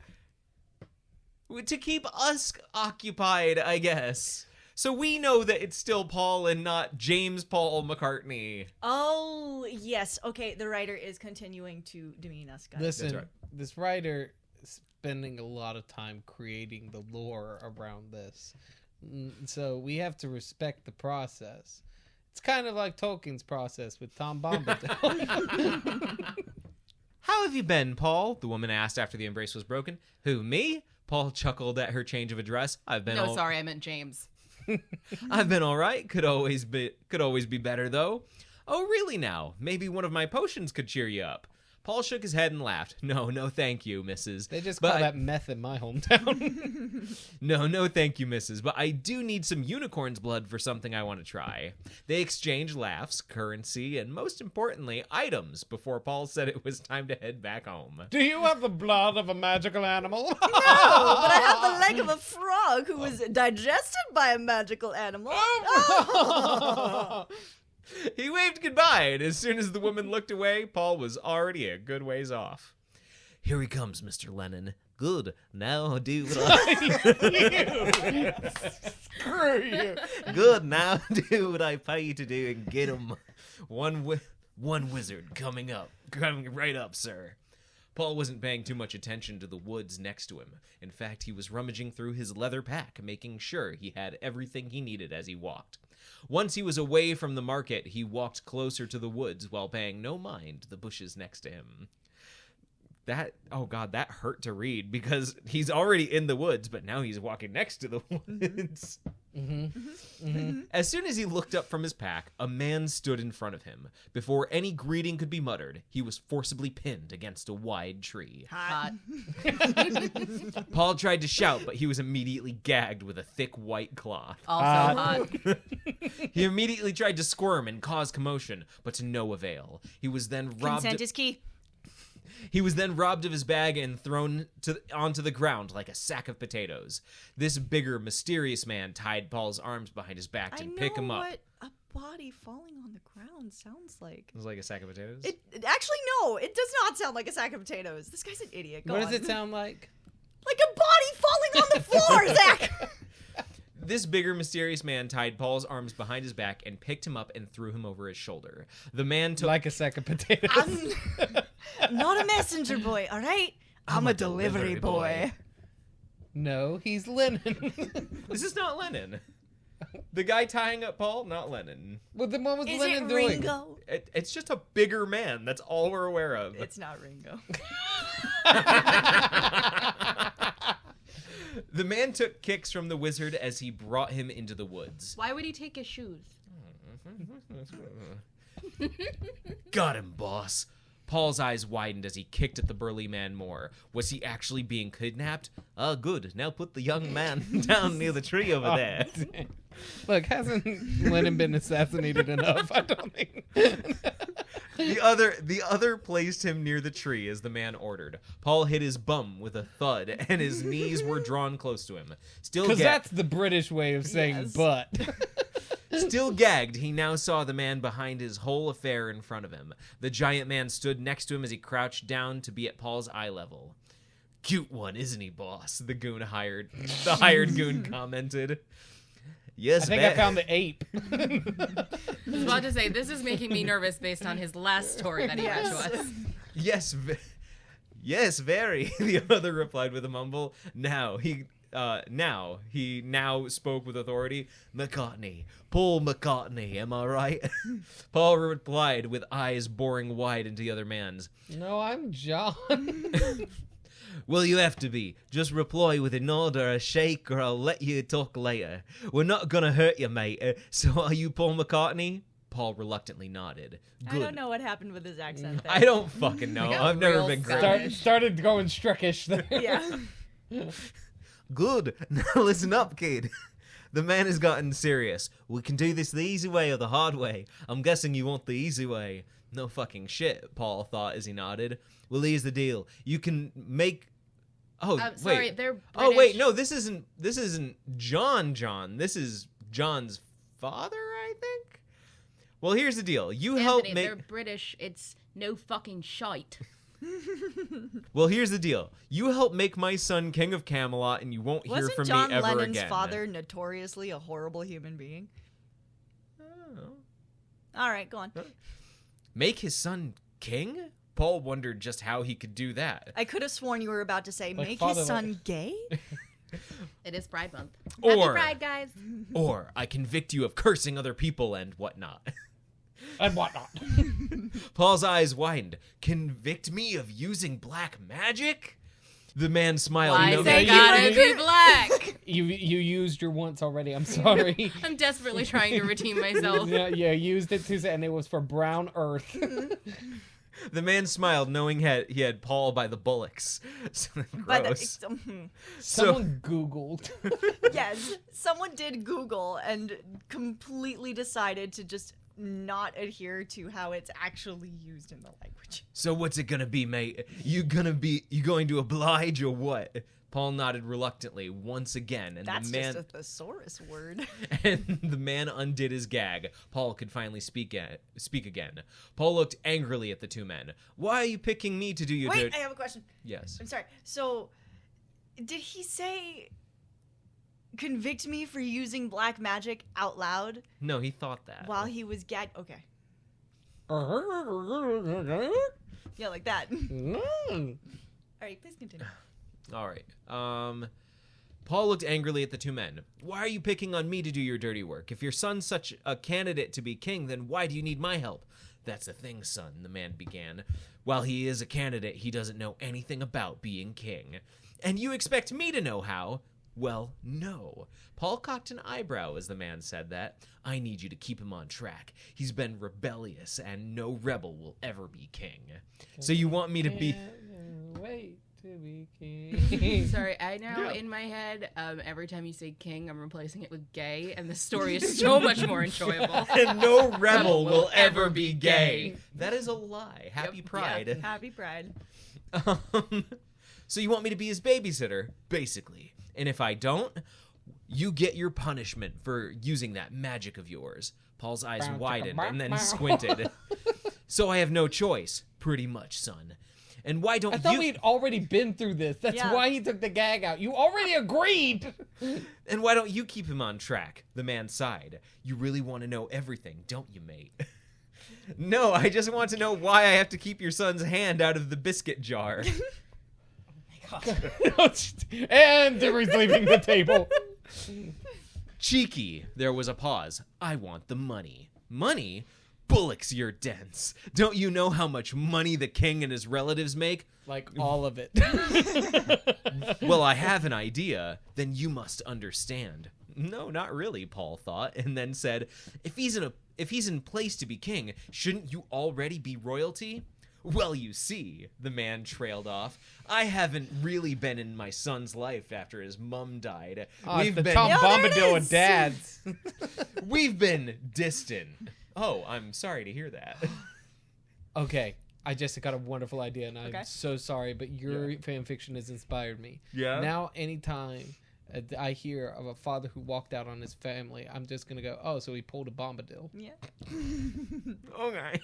To keep us occupied, I guess. So we know that it's still Paul and not James Paul McCartney. Oh yes, okay. The writer is continuing to demean us, guys. Listen, That's right. this writer is spending a lot of time creating the lore around this. So we have to respect the process. It's kind of like Tolkien's process with Tom Bombadil. How have you been, Paul? The woman asked after the embrace was broken. Who, me? Paul chuckled at her change of address. No, sorry, I meant James. I've been all right. Could always be better, though. Oh, really now? Maybe one of my potions could cheer you up. Paul shook his head and laughed. No, thank you, Mrs. They just call that meth in my hometown. No, thank you, Mrs. But I do need some unicorn's blood for something I want to try. They exchanged laughs, currency, and most importantly, items before Paul said it was time to head back home. Do you have the blood of a magical animal? No, but I have the leg of a frog who was digested by a magical animal. He waved goodbye, and as soon as the woman looked away, Paul was already a good ways off. Here he comes, Mr. Lennon. Good. Now do what I... Screw you. Good. Now do what I pay you to do and get him. One wizard coming right up, sir. Paul wasn't paying too much attention to the woods next to him. In fact, he was rummaging through his leather pack, making sure he had everything he needed as he walked. Once he was away from the market, he walked closer to the woods while paying no mind to the bushes next to him. That hurt to read because he's already in the woods, but now he's walking next to the woods. As soon as he looked up from his pack, a man stood in front of him. Before any greeting could be muttered, he was forcibly pinned against a wide tree. Hot. Paul tried to shout, but he was immediately gagged with a thick white cloth. Also hot. He immediately tried to squirm and cause commotion, but to no avail. He was then robbed. Consent is key. He was then robbed of his bag and thrown onto the ground like a sack of potatoes. This bigger, mysterious man tied Paul's arms behind his back to pick him up. I know what a body falling on the ground sounds like. It was like a sack of potatoes? Actually, no, it does not sound like a sack of potatoes. This guy's an idiot. Go What on. does it sound like? Like a body falling on the floor, Zach! This bigger, mysterious man tied Paul's arms behind his back and picked him up and threw him over his shoulder. The man took... Like a sack of potatoes. I'm not a messenger boy, all right? I'm a delivery boy. No, he's Lennon. This is not Lennon. The guy tying up Paul, not Lennon. What was Is Lennon it doing? Ringo? It's just a bigger man. That's all we're aware of. It's not Ringo. The man took kicks from the wizard as he brought him into the woods. Why would he take his shoes? Got him, boss. Paul's eyes widened as he kicked at the burly man more. Was he actually being kidnapped? Ah, good. Now put the young man down near the tree over there. Look, hasn't Lennon been assassinated enough? I don't think. The other placed him near the tree as the man ordered. Paul hit his bum with a thud, and his knees were drawn close to him. Because that's the British way of saying Yes. butt. Still gagged, he now saw the man behind his whole affair in front of him. The giant man stood next to him as he crouched down to be at Paul's eye level. Cute one, isn't he, boss? The hired goon commented. Yes, I think I found the ape. I was about to say, this is making me nervous based on his last story that he read to us. Yes, yes, very. The other replied with a mumble. He spoke with authority. McCartney, Paul McCartney, am I right? Paul replied with eyes boring wide into the other man's. No, I'm John. Well, you have to be. Just reply with a nod or a shake, or I'll let you talk later. We're not gonna hurt you, mate. So are you Paul McCartney? Paul reluctantly nodded. Good. I don't know what happened with his accent there. I don't fucking know. Like a I've never real been Scottish. great. Started going Struckish there. Yeah. Good. Now listen up, kid. The man has gotten serious. We can do this the easy way or the hard way. I'm guessing you want the easy way. No fucking shit, Paul thought as he nodded. Well, here's the deal. You can make... Oh, Sorry, wait. they're British. Oh, wait, no, this isn't John. This is John's father, I think? Well, here's the deal. You help Anthony, make... they're British. It's no fucking shite. Well, here's the deal. You help make my son king of Camelot, and you won't hear Wasn't from John me ever Lennon's again. father notoriously a horrible human being? Oh. All right, go on. Make his son king? Paul wondered just how he could do that. I could have sworn you were about to say, Like make father- his son gay? It is Pride Month. Or- Happy Pride, guys. Or I convict you of cursing other people and whatnot. And whatnot. Paul's eyes widened. Convict me of using black magic? The man smiled. Why know is they that gotta you- be black? You used your once already. I'm sorry. I'm desperately trying to redeem myself. Yeah, used it too, and it was for brown earth. The man smiled, knowing he had Paul by the bullocks. By Gross. the, Someone Googled. yes, someone did Google and completely decided to just not adhere to how it's actually used in the language. So what's it gonna be, mate? You going to oblige or what? Paul nodded reluctantly once again, and That's the man just a thesaurus word. and the man undid his gag. Paul could finally speak again. Paul looked angrily at the two men. Why are you picking me to do your Wait, dirt? I have a question. Yes. I'm sorry. So, did he say convict me for using black magic out loud No, he thought that. while he was gagged? Okay. Yeah, like that. All right, please continue. All right. Paul looked angrily at the two men. Why are you picking on me to do your dirty work? If your son's such a candidate to be king, then why do you need my help? That's the thing, son, the man began. While he is a candidate, he doesn't know anything about being king. And you expect me to know how? Well, no. Paul cocked an eyebrow as the man said that. I need you to keep him on track. He's been rebellious, and no rebel will ever be king. So you want me to be... Wait to be king. Sorry, I know in my head, every time you say king, I'm replacing it with gay, and the story is so much more enjoyable. And no rebel will ever be gay. That is a lie. Happy Pride. Yeah, happy Pride. So you want me to be his babysitter, basically. And if I don't, you get your punishment for using that magic of yours. Paul's eyes widened and then squinted. So I have no choice, pretty much, son. And why don't I thought we'd already been through this. That's why he took the gag out. You already agreed. And why don't you keep him on track? The man sighed. You really want to know everything, don't you, mate? No, I just want to know why I have to keep your son's hand out of the biscuit jar. And Dimmery's leaving the table. Cheeky. There was a pause. I want the money. Money? Bullocks, you're dense. Don't you know how much money the king and his relatives make? Like all of it. Well, I have an idea. Then you must understand. No, not really, Paul thought, and then said, if he's in place to be king, shouldn't you already be royalty? Well, you see, the man trailed off. I haven't really been in my son's life after his mum died. We've been Tom Bombadil with dads. We've been distant. Oh, I'm sorry to hear that. Okay, I just got a wonderful idea, and I'm so sorry, but your fan fiction has inspired me. Yeah? Now, anytime I hear of a father who walked out on his family, I'm just going to go, oh, so he pulled a Bombadil. Yeah. Okay.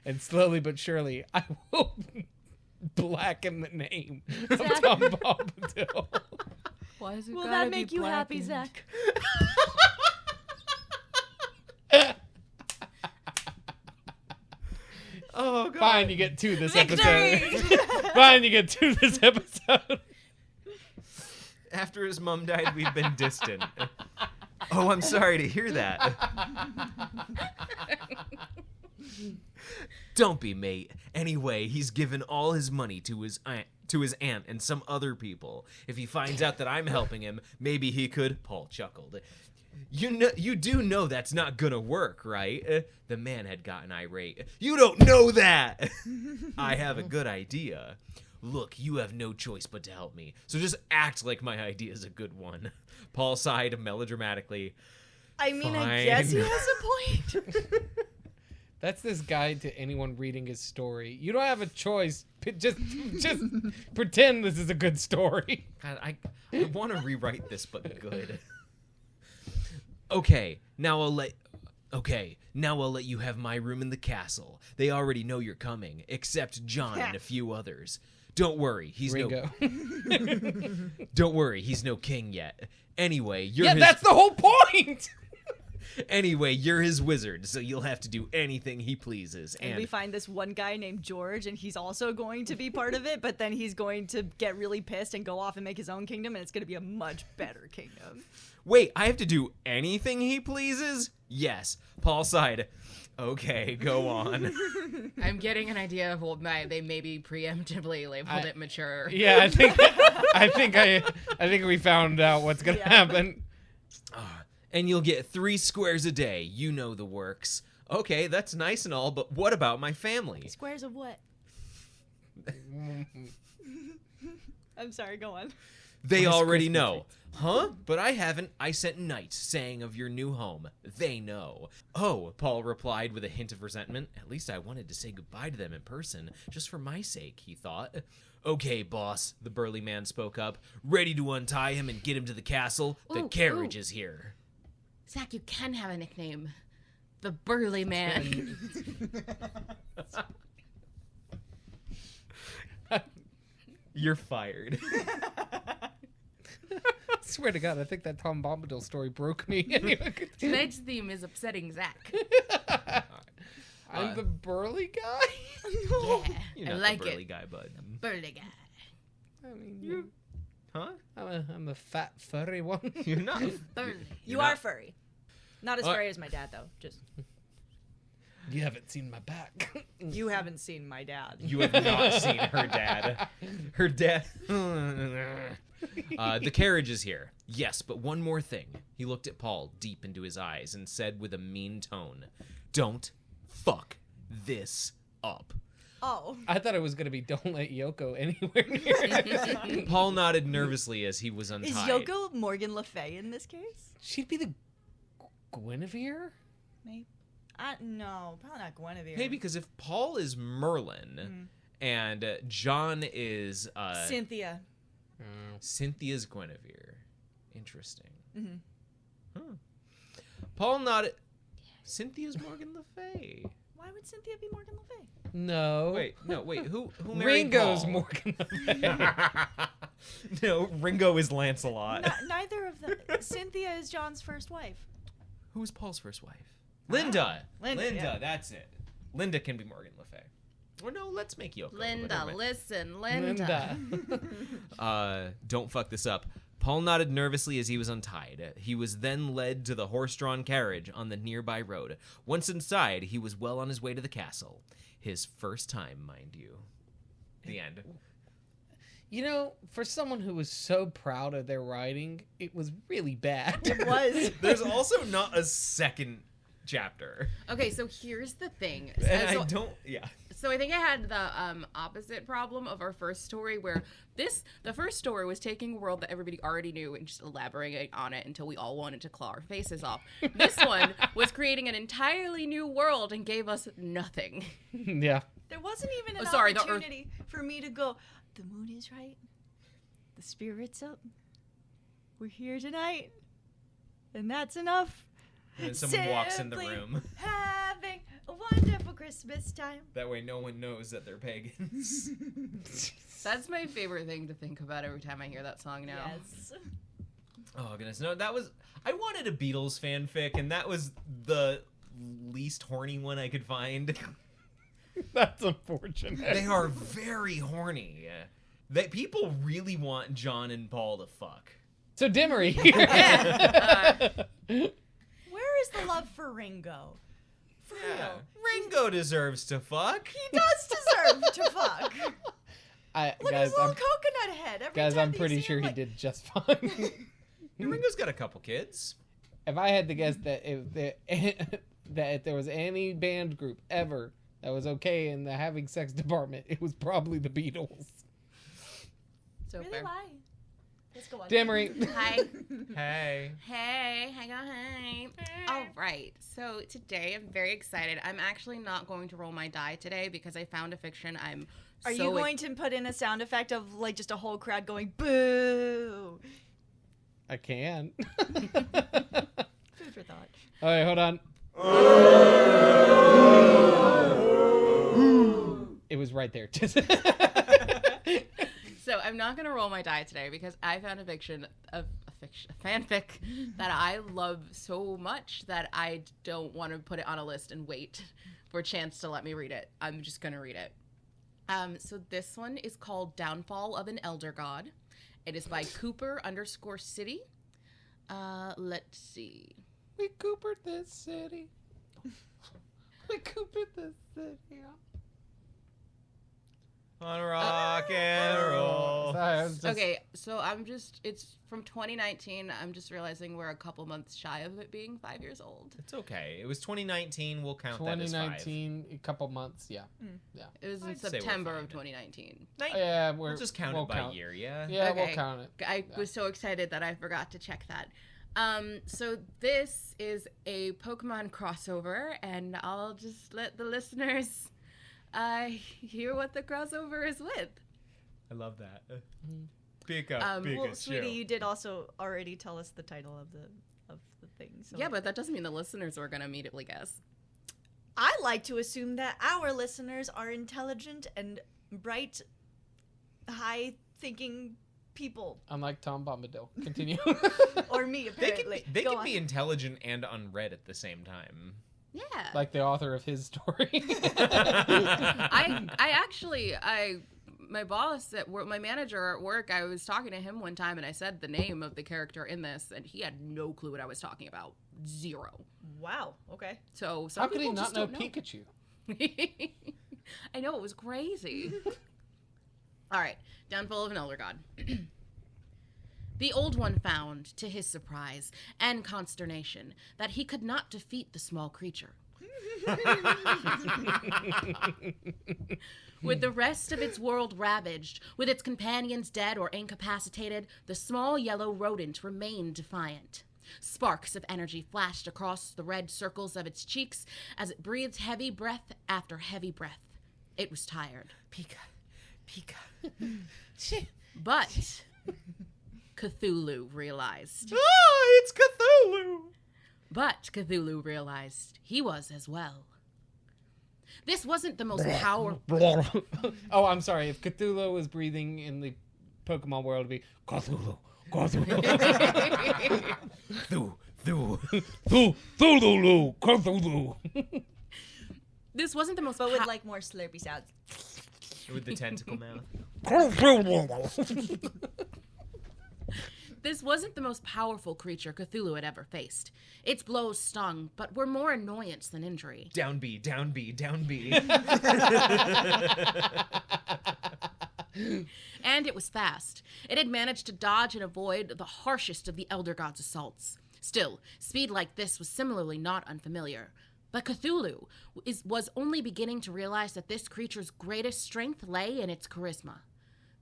And slowly but surely, I will blacken the name of Tom Bombadil. Why is it Will gotta that be make you happy, blackened? Zach? Oh, God. Fine, you get 2 this Victory! episode. Fine, you get 2 this episode. After his mum died, we've been distant. Oh, I'm sorry to hear that. Don't be, mate. Anyway, he's given all his money to his aunt and some other people. If he finds out that I'm helping him, maybe he could. Paul chuckled. You do know that's not gonna work, right? The man had gotten irate. You don't know that! I have a good idea. Look, you have no choice but to help me, so just act like my idea is a good one. Paul sighed melodramatically. I mean, Fine. I guess he has a point. That's this guide to anyone reading his story. You don't have a choice. Just pretend this is a good story. God, I want to rewrite this, but good. Okay, now I'll let you have my room in the castle. They already know you're coming, except John and a few others. Don't worry, he's Ringo. Don't worry, he's no king yet. Anyway, you're Yeah, that's the whole point. Anyway, you're his wizard, so you'll have to do anything he pleases. And we find this one guy named George, and he's also going to be part of it, but then he's going to get really pissed and go off and make his own kingdom, and it's going to be a much better kingdom. Wait, I have to do anything he pleases? Yes. Paul sighed. Okay, go on. I'm getting an idea of what they maybe preemptively labeled it mature. Yeah, I think we found out what's gonna happen. And you'll get 3 squares a day. You know the works. Okay, that's nice and all, but what about my family? Squares of what? I'm sorry, go on. They already know. Huh? But I haven't. I sent knights saying of your new home. They know. Oh, Paul replied with a hint of resentment. At least I wanted to say goodbye to them in person, just for my sake, he thought. Okay, boss, the burly man spoke up. Ready to untie him and get him to the castle? The carriage is here. Zach, you can have a nickname. The Burly Man. You're fired. I swear to God, I think that Tom Bombadil story broke me. Tonight's theme is upsetting Zach. I'm the burly guy? Yeah, You're I not like the burly it. guy, bud. Burly guy. I mean, Huh? I'm a fat, furry one. You're not. Burly. You not- are furry. Not as furry as my dad, though. Just You haven't seen my back. you haven't seen my dad. You have not seen her dad. Her dad. The carriage is here. Yes, but one more thing. He looked at Paul deep into his eyes and said with a mean tone, "Don't fuck this up." Oh. I thought it was going to be don't let Yoko anywhere near. Paul nodded nervously as he was untied. Is Yoko Morgan Le Fay in this case? She'd be the Guinevere? Maybe. No, probably not Guinevere. Hey, because if Paul is Merlin and John is Cynthia. Cynthia's Guinevere. Interesting. Paul nodded. Cynthia's Morgan Le Fay. Why would Cynthia be Morgan Le Fay? No. Wait, who married Ringo's Paul? Morgan Le Fay. No, Ringo is Lancelot. Neither of them. Cynthia is John's first wife. Who was Paul's first wife? Linda. Linda, yeah. That's it. Linda can be Morgan Le Fay. Or no, let's make Yoko. Linda, Whatever. listen, Linda. Don't fuck this up. Paul nodded nervously as he was untied. He was then led to the horse-drawn carriage on the nearby road. Once inside, he was well on his way to the castle. His first time, mind you. The end. You know, for someone who was so proud of their writing, it was really bad. It was. There's also not a second chapter. Okay, so here's the thing. And So- I don't... Yeah. So I think I had the opposite problem of our first story, where the first story was taking a world that everybody already knew and just elaborating on it until we all wanted to claw our faces off. This one was creating an entirely new world and gave us nothing. Yeah. There wasn't even an the Earth- opportunity for me to go, the moon is right. The spirit's up. We're here tonight. And that's enough. And then someone walks in the Simply room. Having a wonderful Christmas time. That way no one knows that they're pagans. That's my favorite thing to think about every time I hear that song now. Yes. Oh, goodness. No, that was... I wanted a Beatles fanfic, and that was the least horny one I could find. That's unfortunate. They are very horny. That people really want John and Paul to fuck. So Dimmery here. Where is the love for Ringo? For real. Ringo deserves to fuck. He does deserve to fuck. Look at his little coconut head. Every guys, time I'm you pretty see sure him, he like, did just fine. Ringo's got a couple kids. If I had to guess that if there was any band group ever that was okay in the having sex department, it was probably the Beatles. So Really, fair. why? Let's go on. Dimmery. Hi. Hey. Hey, hang on, hey. All right, so today I'm very excited. I'm actually not going to roll my die today because I found a fiction I'm Are so you going to put in a sound effect of like just a whole crowd going boo? I can. Food for thought. All right, hold on. It was right there. So I'm not going to roll my die today because I found a fanfic that I love so much that I don't want to put it on a list and wait for a chance to let me read it. I'm just going to read it. So this one is called Downfall of an Elder God. It is by Cooper_City. Let's see. We Coopered this city. We Coopered this city. On rock and roll. Sorry, I was just- Okay, so it's from 2019. I'm just realizing we're a couple months shy of it being 5 years old. It's okay. It was 2019. We'll count that as 5. 2019, a couple months, yeah. Yeah. It was in I'd say we're September fine. of 2019. Yeah, We'll just count it by year, yeah? Yeah, Okay. we'll count it. I was so excited that I forgot to check that. So this is a Pokemon crossover, and I'll just let the listeners hear what the crossover is with. I love that. Pick up, Well, sweetie, you did also already tell us the title of the thing. So Yeah, but that doesn't mean the listeners are going to immediately guess. I like to assume that our listeners are intelligent and bright, high-thinking people, Unlike Tom Bombadil. Continue. or me apparently. They Go can on. be intelligent and unread at the same time. Yeah. Like the author of his story. My boss at work, my manager at work, I was talking to him one time and I said the name of the character in this and he had no clue what I was talking about. Zero. Wow. Okay. So some How could he people not just know don't Pikachu? I know, it was crazy. All right, Downfall of an Elder God. The Old One found, to his surprise and consternation, that he could not defeat the small creature. With the rest of its world ravaged, with its companions dead or incapacitated, the small yellow rodent remained defiant. Sparks of energy flashed across the red circles of its cheeks as it breathed heavy breath after heavy breath. It was tired. Pika. But Cthulhu realized. It's Cthulhu! But Cthulhu realized he was as well. This wasn't the most powerful... Oh, I'm sorry. If Cthulhu was breathing in the Pokemon world, it'd be Cthulhu. Cthulhu. Cthulhu. This wasn't the most... But with like more slurpy sounds. With the tentacle mouth. This wasn't the most powerful creature Cthulhu had ever faced. Its blows stung, but were more annoyance than injury. Down B. And it was fast. It had managed to dodge and avoid the harshest of the Elder God's assaults. Still, speed like this was similarly not unfamiliar. But Cthulhu was only beginning to realize that this creature's greatest strength lay in its charisma.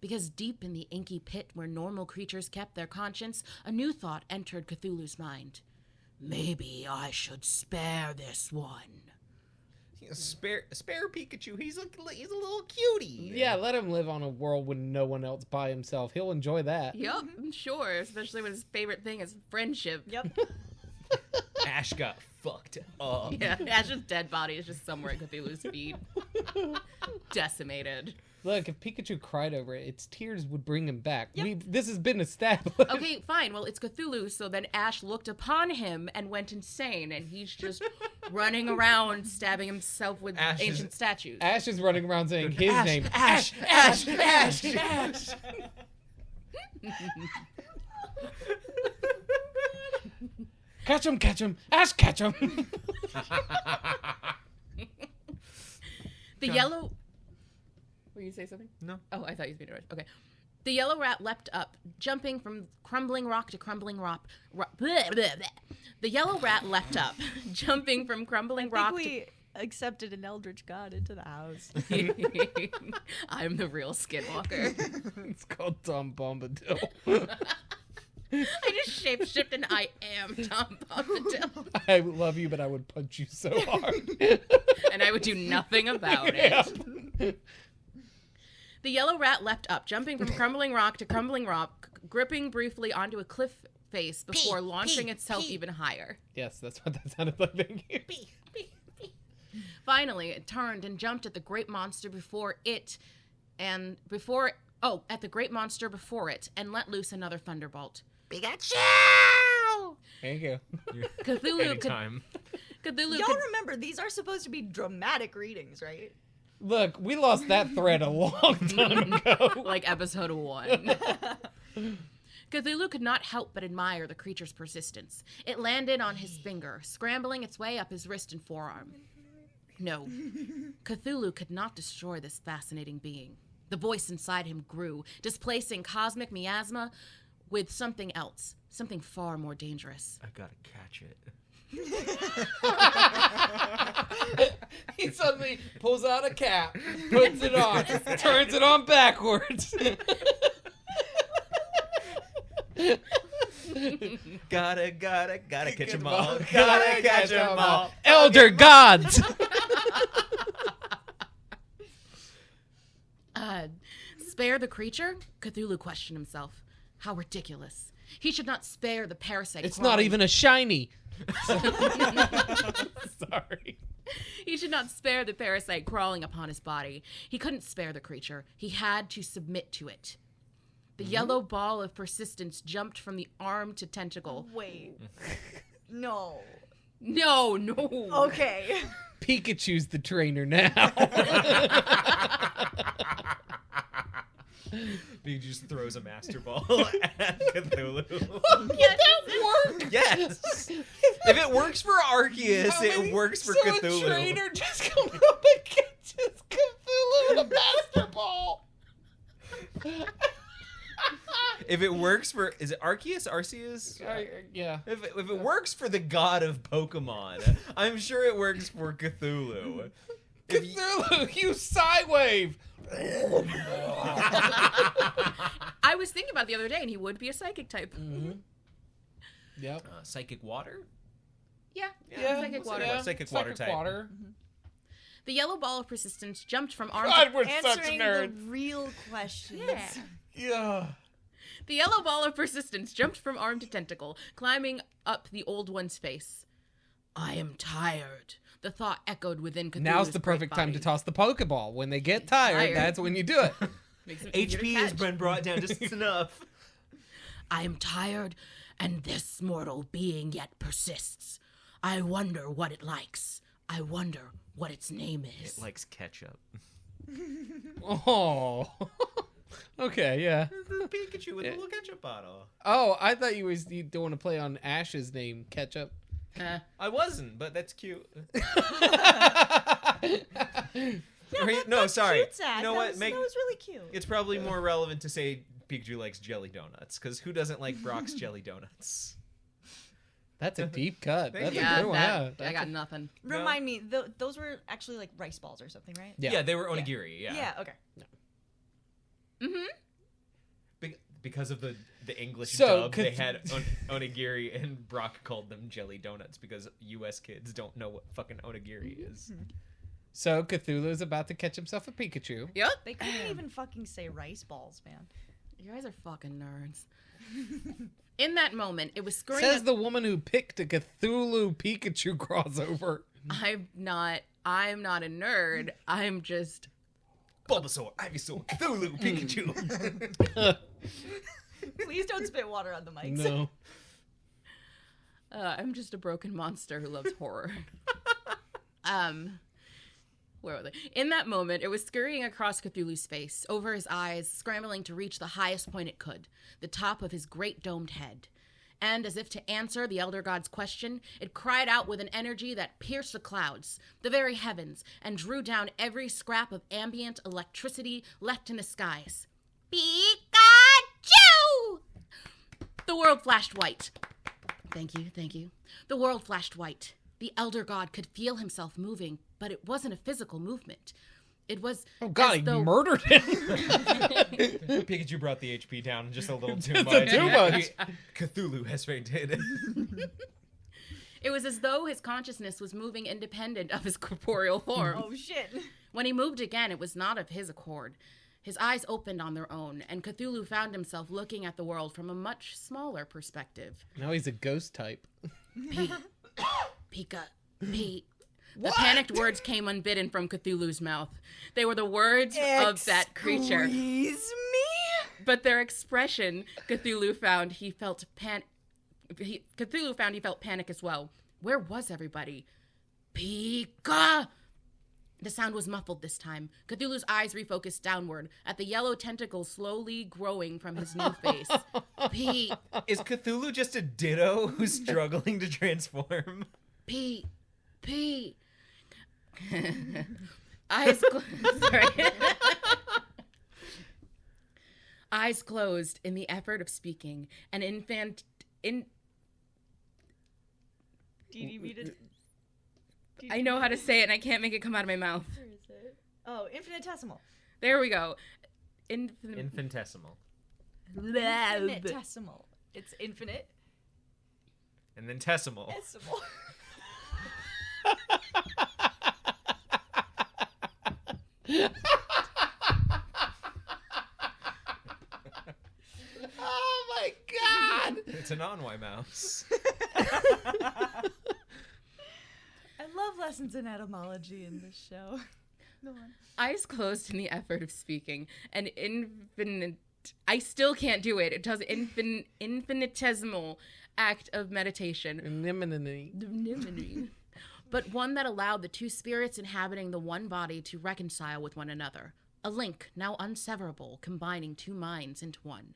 Because deep in the inky pit where normal creatures kept their conscience, a new thought entered Cthulhu's mind. Maybe I should spare this one. Spare Pikachu. He's a little cutie. Yeah, let him live on a world with no one else by himself. He'll enjoy that. Yup, I'm sure, especially when his favorite thing is friendship. Yep. Ash got fucked up. Yeah, Ash's dead body is just somewhere at Cthulhu's feet. Decimated. Look, if Pikachu cried over it, its tears would bring him back. Yep. This has been established. Okay, fine. Well, it's Cthulhu, so then Ash looked upon him and went insane, and he's just running around stabbing himself with ancient statues. Ash is running around saying his name. Ash. Catch him. Ash, catch him. The yellow... Were you going to say something? No. Oh, I thought you was being interrupted. Okay. The yellow rat leapt up, jumping from crumbling rock to crumbling rock. The yellow rat leapt up, jumping from crumbling rock we accepted an eldritch god into the house. to... I'm the real skinwalker. It's called Tom Bombadil. I just shapeshift and I am Tom Bombadil. I love you, but I would punch you so hard. And I would do nothing about it. The yellow rat leapt up, jumping from crumbling rock to crumbling rock, gripping briefly onto a cliff face before launching itself even higher. Yes, that's what that sounded like. Thank you. Finally, it turned and jumped at the great monster before it, and let loose another thunderbolt. Pikachu! Thank you. Anytime. Y'all remember, these are supposed to be dramatic readings, right? Look, we lost that thread a long time ago. Like episode 1. Cthulhu could not help but admire the creature's persistence. It landed on his finger, scrambling its way up his wrist and forearm. No, Cthulhu could not destroy this fascinating being. The voice inside him grew, displacing cosmic miasma with something else, something far more dangerous. I gotta catch it. He suddenly pulls out a cap, puts it on, turns it on backwards. Gotta catch 'em all. Gotta catch 'em all. Elder gods. Spare the creature? Cthulhu questioned himself. How ridiculous. He should not spare the parasite. It's not even a shiny. Sorry. He should not spare the parasite crawling upon his body. He couldn't spare the creature. He had to submit to it. The yellow ball of persistence jumped from the arm to tentacle. Wait. No. No. Okay. Pikachu's the trainer now. He just throws a master ball at Cthulhu. Did that work? Yes. If it works for Arceus, it works for Cthulhu. So a trainer just comes up and catches Cthulhu with a master ball. If it works for, is it Arceus? Yeah. If it works for the god of Pokemon, I'm sure it works for Cthulhu. Cthulhu, you Psywave! I was thinking about it the other day, and he would be a psychic type. Mm-hmm. Yep. Psychic water? Yeah, psychic we'll water. say Psychic water type. Water. The yellow ball of persistence jumped from arm God, to... we're such Answering the nerds. real questions. Yeah. Yeah. The yellow ball of persistence jumped from arm to tentacle, climbing up the old one's face. I am tired. The thought echoed within Cthulhu's Now's the great perfect time to body. toss the Pokeball. When they get tired, that's when you do it. Makes it easier to HP has catch. been brought down just enough. I am tired, and this mortal being yet persists. I wonder what it likes. I wonder what its name is. It likes ketchup. Oh. Okay, yeah. The Pikachu with the little ketchup bottle. Oh, I thought you don't want to play on Ash's name, Ketchup. I wasn't, but that's cute. Sorry. Cute, Zach. You know that what? Was, that was really cute. It's probably more relevant to say Pikachu likes jelly donuts, because who doesn't like Brock's jelly donuts? That's a deep cut. Thank That's you. a Yeah, good one. that, Yeah, I got nothing. Remind me, those were actually like rice balls or something, right? Yeah. They were onigiri. Yeah, okay. Mm-hmm. Because of the English So, dub, they had onigiri, and Brock called them jelly donuts because U.S. kids don't know what fucking onigiri is. So Cthulhu's about to catch himself a Pikachu. Yep. They couldn't even fucking say rice balls, man. You guys are fucking nerds. In that moment, it was scurrying. Says the woman who picked a Cthulhu Pikachu crossover. I'm not a nerd. I'm just... Bulbasaur, Ivysaur, Cthulhu, Pikachu. Please don't spit water on the mics. No. I'm just a broken monster who loves horror. Where were they? In that moment, it was scurrying across Cthulhu's face, over his eyes, scrambling to reach the highest point it could, the top of his great domed head. And as if to answer the Elder God's question, it cried out with an energy that pierced the clouds, the very heavens, and drew down every scrap of ambient electricity left in the skies. Pikachu! The world flashed white. Thank you. The world flashed white. The Elder God could feel himself moving, but it wasn't a physical movement. It was... Oh God, as he though... murdered him. Pikachu brought the HP down just a little too Just much. too much. Cthulhu has fainted. It was as though his consciousness was moving independent of his corporeal form. Oh, shit. When he moved again, it was not of his accord. His eyes opened on their own, and Cthulhu found himself looking at the world from a much smaller perspective. Now he's a ghost type. Pika. The panicked words came unbidden from Cthulhu's mouth. They were the words of that creature. Excuse me? But their expression, Cthulhu found he felt panic as well. Where was everybody? Pika! The sound was muffled this time. Cthulhu's eyes refocused downward at the yellow tentacles slowly growing from his new face. Is Cthulhu just a ditto who's struggling to transform? Eyes closed in the effort of speaking. An infant... I know how to say it and I can't make it come out of my mouth. Where is it? Oh, infinitesimal. There we go. Infinitesimal. Infinitesimal. It's infinite. And then tessimal. Decimal. Oh my God! It's a non-Y mouse. I love lessons in etymology in this show. No one. Eyes closed in the effort of speaking. An infinite... I still can't do it. It does infinitesimal act of meditation. Anemone. But one that allowed the two spirits inhabiting the one body to reconcile with one another. A link, now unseverable, combining two minds into one.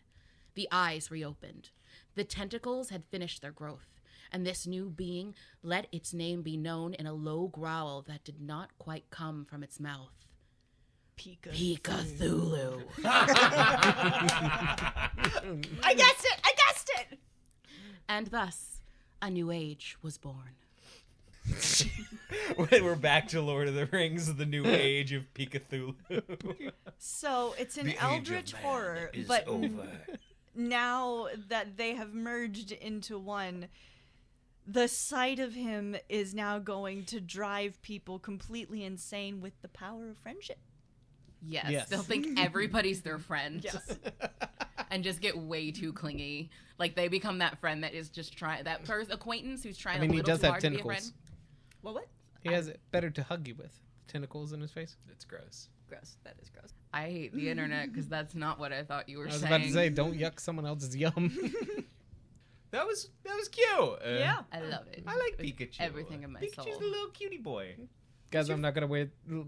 The eyes reopened. The tentacles had finished their growth, and this new being let its name be known in a low growl that did not quite come from its mouth. Pikathulu. I guessed it! And thus, a new age was born. We're back to Lord of the Rings, the new age of Pikathulu. So it's an eldritch horror, but now that they have merged into one, the sight of him is now going to drive people completely insane with the power of friendship. Yes. They'll think everybody's their friend. Yes. And just get way too clingy. Like they become that friend that is just trying, that first acquaintance who's trying I mean, a he little does too have hard to be a friend. tentacles. What? He has it better to hug you with. Tentacles in his face. It's gross. Gross. That is gross. I hate the internet because that's not what I thought you were I was saying. about to say, don't yuck someone else's yum. That was cute. Yeah. I love it. I like Pikachu. Everything in my Pikachu's soul. a little cutie boy. Guys, I'm not gonna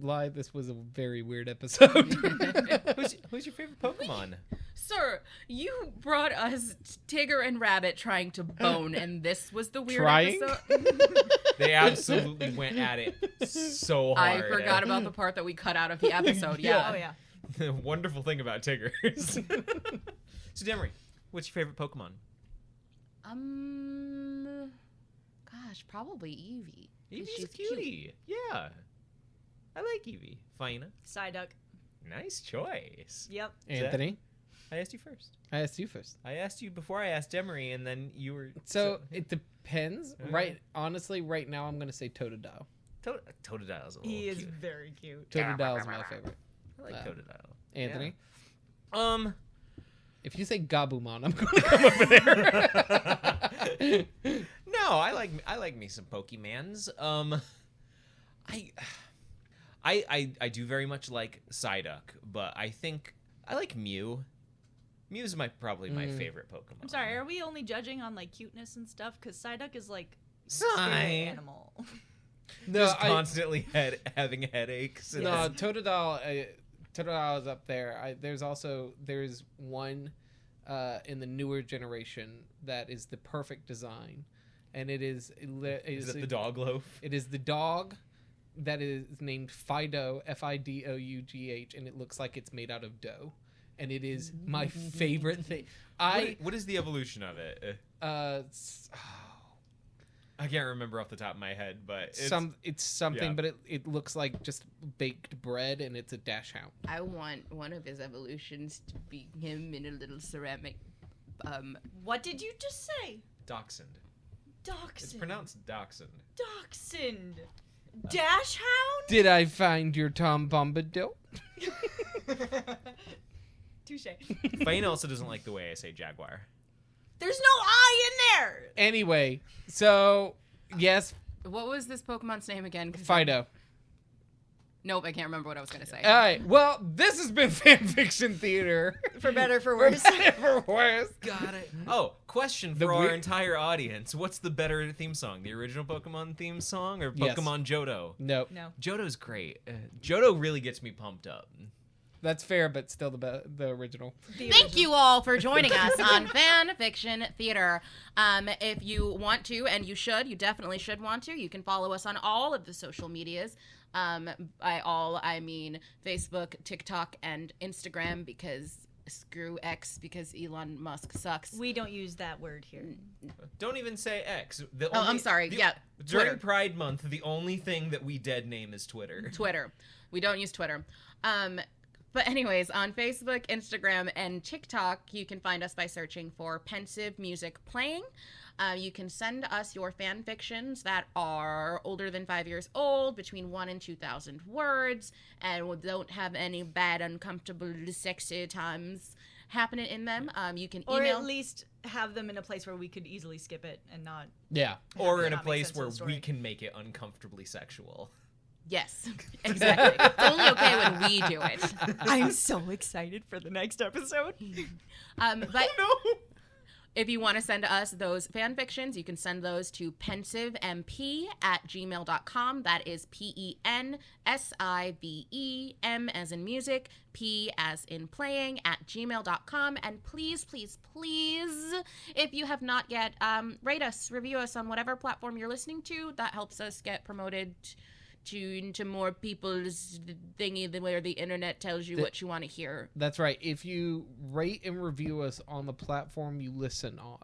lie. This was a very weird episode. Who's your favorite Pokemon? Sir, you brought us Tigger and Rabbit trying to bone, and this was the weird Trying? episode. They absolutely went at it so I hard. forgot about the part that we cut out of the episode. Yeah. Oh, yeah. the wonderful thing about Tiggers. So, Demery, what's your favorite Pokemon? Gosh, probably Eevee. 'Cause Eevee's she's a cutie. Yeah. I like Eevee. Fina. Psyduck. Nice choice. Yep. Anthony, I asked you first. I asked you first. I asked you before I asked Demery, and then you were... So it depends. Okay. Right? Honestly, right now I'm gonna say Totodile. Totodile's a little He is cute. very cute. Totodile is my favorite. I like Totodile. Anthony, Yeah. if you say Gabumon, I'm gonna come over there. No, I like me some Pokemans. I do very much like Psyduck, but I think I like Mew. Mew's probably my favorite Pokemon. I'm sorry, are we only judging on like cuteness and stuff? Because Psyduck is like Sigh. scary animal. No, Just constantly having headaches. no, Totodile. Totodile is up there. There's one in the newer generation that is the perfect design, and it is Is it the dog loaf? It is the dog that is named Fido, Fidough, and it looks like it's made out of dough, and it is my favorite thing. What is the evolution of it? I can't remember off the top of my head, but it's something, yeah. but it looks like just baked bread, and it's a dash hound. I want one of his evolutions to be him in a little ceramic. What did you just say? Dachshund. Dachshund. It's pronounced Dachshund. Dachshund. Dash hound? Did I find your Tom Bombadil? Touche. Fane also doesn't like the way I say Jaguar. There's no I in there. Anyway, so yes, What was this Pokemon's name again? 'Cause Fido. Nope, I can't remember what I was going to say. All right. Well, this has been Fanfiction Theater. For better, for worse. For worse. Got it. Oh, question The for our weird- entire audience. What's the better theme song? The original Pokemon theme song or Yes. Pokemon Johto? Nope. No. Johto's great. Johto really gets me pumped up. That's fair, but still the original. Thank you all for joining us on Fanfiction Theater. If you want to, and you should, you definitely should want to, you can follow us on all of the social medias. By all, I mean Facebook, TikTok, and Instagram, because screw X, because Elon Musk sucks. We don't use that word here. Don't even say X. I'm sorry. Yeah, During Twitter. Pride Month, the only thing that we dead name is Twitter. Twitter. We don't use Twitter. But anyways, on Facebook, Instagram, and TikTok, you can find us by searching for Pensive Music Playing. You can send us your fan fictions that are older than 5 years old, between 1 and 2,000 words, and don't have any bad, uncomfortable, sexy times happening in them. You can Or email. at least have them in a place where we could easily skip it and not. Yeah. Or Yeah, in a that makes place sense of where the story. we can make it uncomfortably sexual. Yes, exactly. It's only okay when we do it. I'm so excited for the next episode. But No! if you want to send us those fan fictions, you can send those to pensivemp@gmail.com. That is PENSIVEM as in music, P as in playing @gmail.com. And please, please, please, if you have not yet, rate us, review us on whatever platform you're listening to. That helps us get promoted tune to more people's thingy than where the internet tells you what you want to hear. That's right. If you rate and review us on the platform you listen on,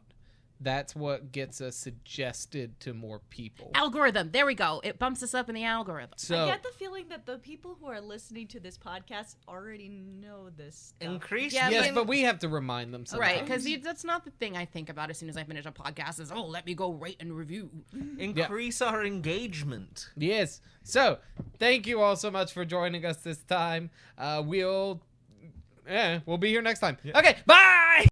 that's what gets us suggested to more people. Algorithm. There we go. It bumps us up in the algorithm. So I get the feeling that the people who are listening to this podcast already know this stuff. Increase. Yeah, yes, I mean- but we have to remind them sometimes. Right, because that's not the thing I think about as soon as I finish a podcast is, oh, let me go rate and review. Increase our engagement. Yes. So, thank you all so much for joining us this time. We'll be here next time. Okay, bye!